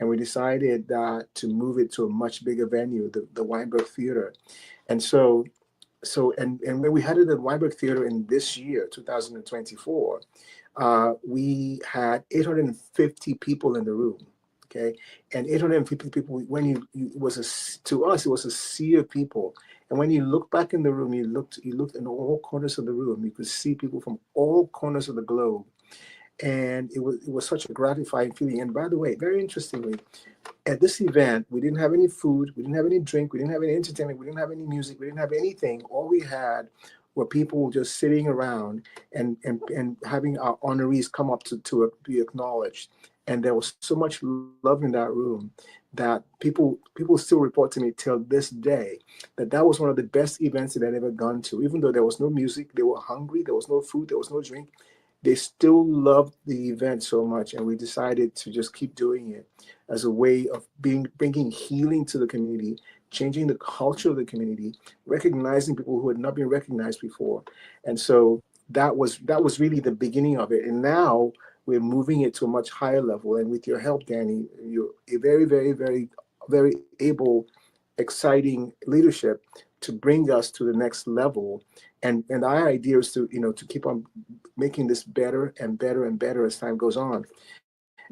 S18: And we decided to move it to a much bigger venue, the Weinberg Theater. And and when we had it at Weinberg Theater in this year, 2024, we had 850 people in the room. Okay, and 850 people. To us, it was a sea of people. And when you look back in the room, you looked in all corners of the room. You could see people from all corners of the globe, and it was such a gratifying feeling. And by the way, very interestingly, at this event, we didn't have any food, we didn't have any drink, we didn't have any entertainment, we didn't have any music, we didn't have anything. All we had were people just sitting around and having our honorees come up to be acknowledged. And there was so much love in that room that people still report to me till this day that was one of the best events that I'd ever gone to. Even though there was no music, they were hungry, there was no food, there was no drink. They still loved the event so much, and we decided to just keep doing it as a way of bringing healing to the community, changing the culture of the community, recognizing people who had not been recognized before. And so that was really the beginning of it. And now we're moving it to a much higher level. And with your help, Dani, you're a very, very, very, very able, exciting leadership to bring us to the next level. And our idea is to keep on making this better and better and better as time goes on.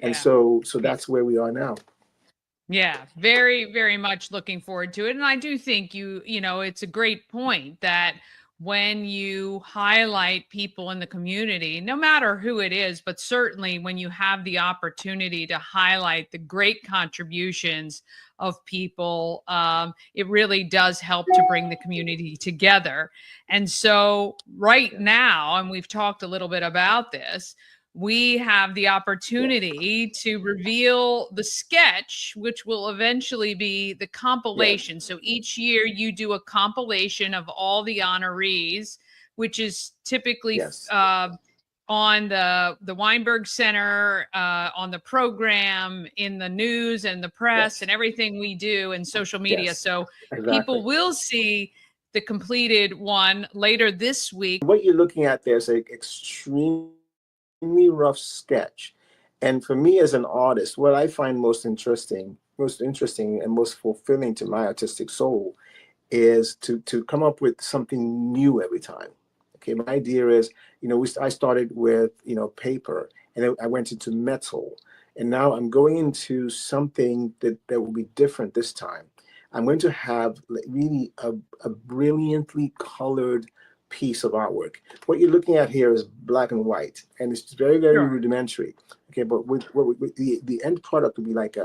S18: And so that's where we are now.
S3: Yeah, very, very much looking forward to it. And I do think it's a great point that when you highlight people in the community, no matter who it is, but certainly when you have the opportunity to highlight the great contributions of people, it really does help to bring the community together. And so right now, and we've talked a little bit about this, we have the opportunity to reveal the sketch, which will eventually be the compilation. So each year you do a compilation of all the honorees, which is typically on the Weinberg Center, on the program, in the news and the press and everything we do in social media. So people will see the completed one later this week.
S18: What you're looking at there is an extremely rough sketch. And for me as an artist, what I find most interesting and most fulfilling to my artistic soul is to come up with something new every time. Okay, my idea is, I started with, paper, and then I went into metal, and now I'm going into something that will be different this time. I'm going to have really a brilliantly colored piece of artwork. What you're looking at here is black and white, and it's very, very rudimentary. Okay, but with the end product would be like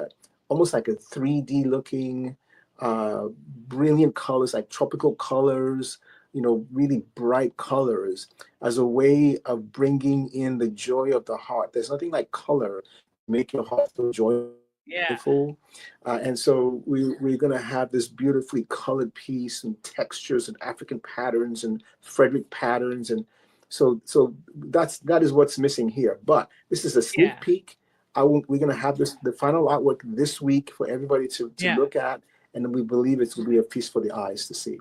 S18: almost like a 3D looking, brilliant colors, like tropical colors, really bright colors, as a way of bringing in the joy of the heart. There's nothing like color to make your heart feel joyful.
S3: Yeah.
S18: And so we're going to have this beautifully colored piece and textures and African patterns and Frederick patterns. And so that is what's missing here. But this is a sneak peek. We're going to have the final artwork this week for everybody to look at. And then we believe it's going to be a feast for the eyes to see.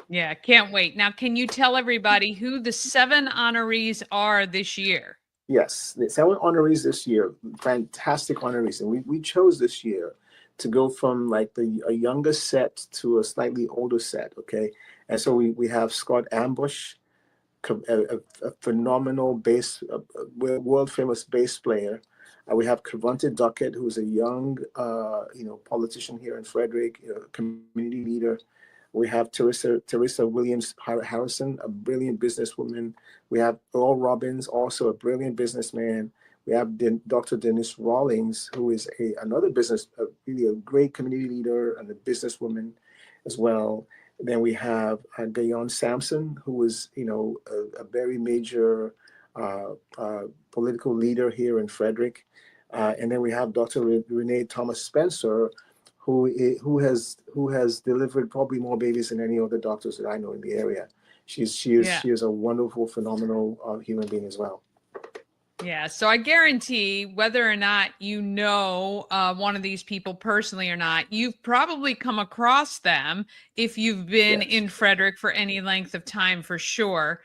S3: Yeah, can't wait. Now, can you tell everybody who the 7 honorees are this year?
S18: Yes, the 7 honorees this year, fantastic honorees. And we chose this year to go from like a younger set to a slightly older set, okay? And so we have Scott Ambush, a phenomenal world famous bass player. We have Cavante Duckett, who's a young, politician here in Frederick, community leader. We have Teresa Williams Harrison, a brilliant businesswoman. We have Earl Robbins, also a brilliant businessman. We have Dr. Denise Rawlings, who is another really a great community leader and a businesswoman as well. Then we have Gayon Sampson, who is, a very major political leader here in Frederick. And then we have Dr. Renee Thomas Spencer, who has delivered probably more babies than any other doctors that I know in the area. She is a wonderful, phenomenal human being as well.
S3: Yeah, so I guarantee whether or not you know one of these people personally or not, you've probably come across them if you've been in Frederick for any length of time for sure,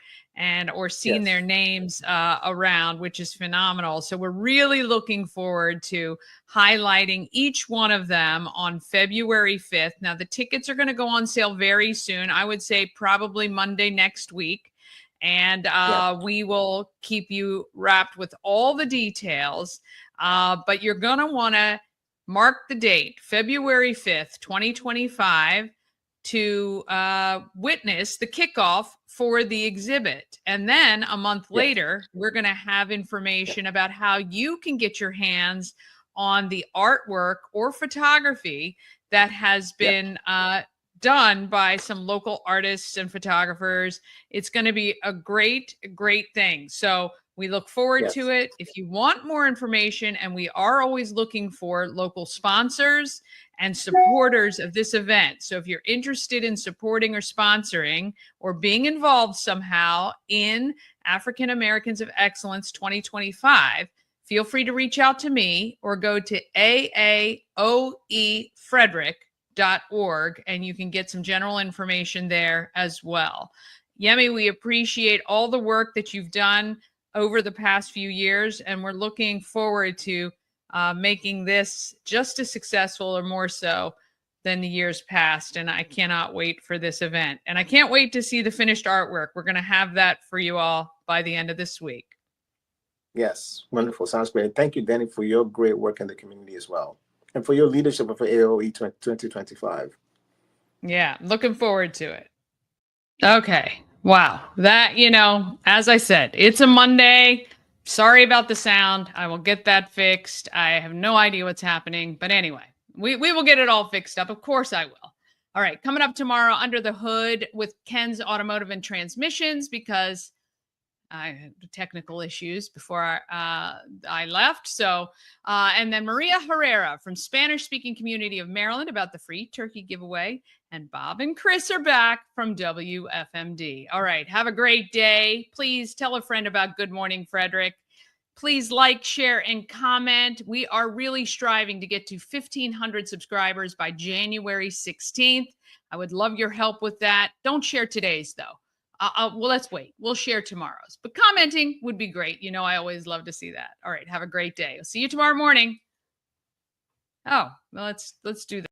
S3: or seen their names around, which is phenomenal. So we're really looking forward to highlighting each one of them on February 5th. Now, the tickets are going to go on sale very soon. I would say probably Monday next week. And we will keep you wrapped with all the details. But you're going to want to mark the date, February 5th, 2025, to witness the kickoff for the exhibit. And then a month later, we're going to have information about how you can get your hands on the artwork or photography that has been done by some local artists and photographers. It's going to be a great, great thing. So we look forward to it. If you want more information, and we are always looking for local sponsors and supporters of this event. So if you're interested in supporting or sponsoring or being involved somehow in African Americans of Excellence 2025, feel free to reach out to me or go to AAOEFrederick.org, and you can get some general information there as well. Yemi, we appreciate all the work that you've done over the past few years, and we're looking forward to making this just as successful or more so than the years past. And I cannot wait for this event. And I can't wait to see the finished artwork. We're going to have that for you all by the end of this week.
S18: Yes, wonderful. Sounds great. Thank you, Danny, for your great work in the community as well, and for your leadership of AOE 2025.
S3: Yeah, looking forward to it. Okay. Wow. That, as I said, it's a Monday. Sorry about the sound. I will get that fixed. I have no idea what's happening. But anyway, we will get it all fixed up. Of course I will. All right. Coming up tomorrow, Under the Hood with Ken's Automotive and Transmissions, because I had technical issues before I left. So, and then Maria Herrera from Spanish-speaking community of Maryland about the free turkey giveaway. And Bob and Chris are back from WFMD. All right. Have a great day. Please tell a friend about Good Morning Frederick. Please like, share, and comment. We are really striving to get to 1,500 subscribers by January 16th. I would love your help with that. Don't share today's, though. Well, let's wait. We'll share tomorrow's. But commenting would be great. I always love to see that. All right. Have a great day. I'll see you tomorrow morning. Oh, well, let's do that.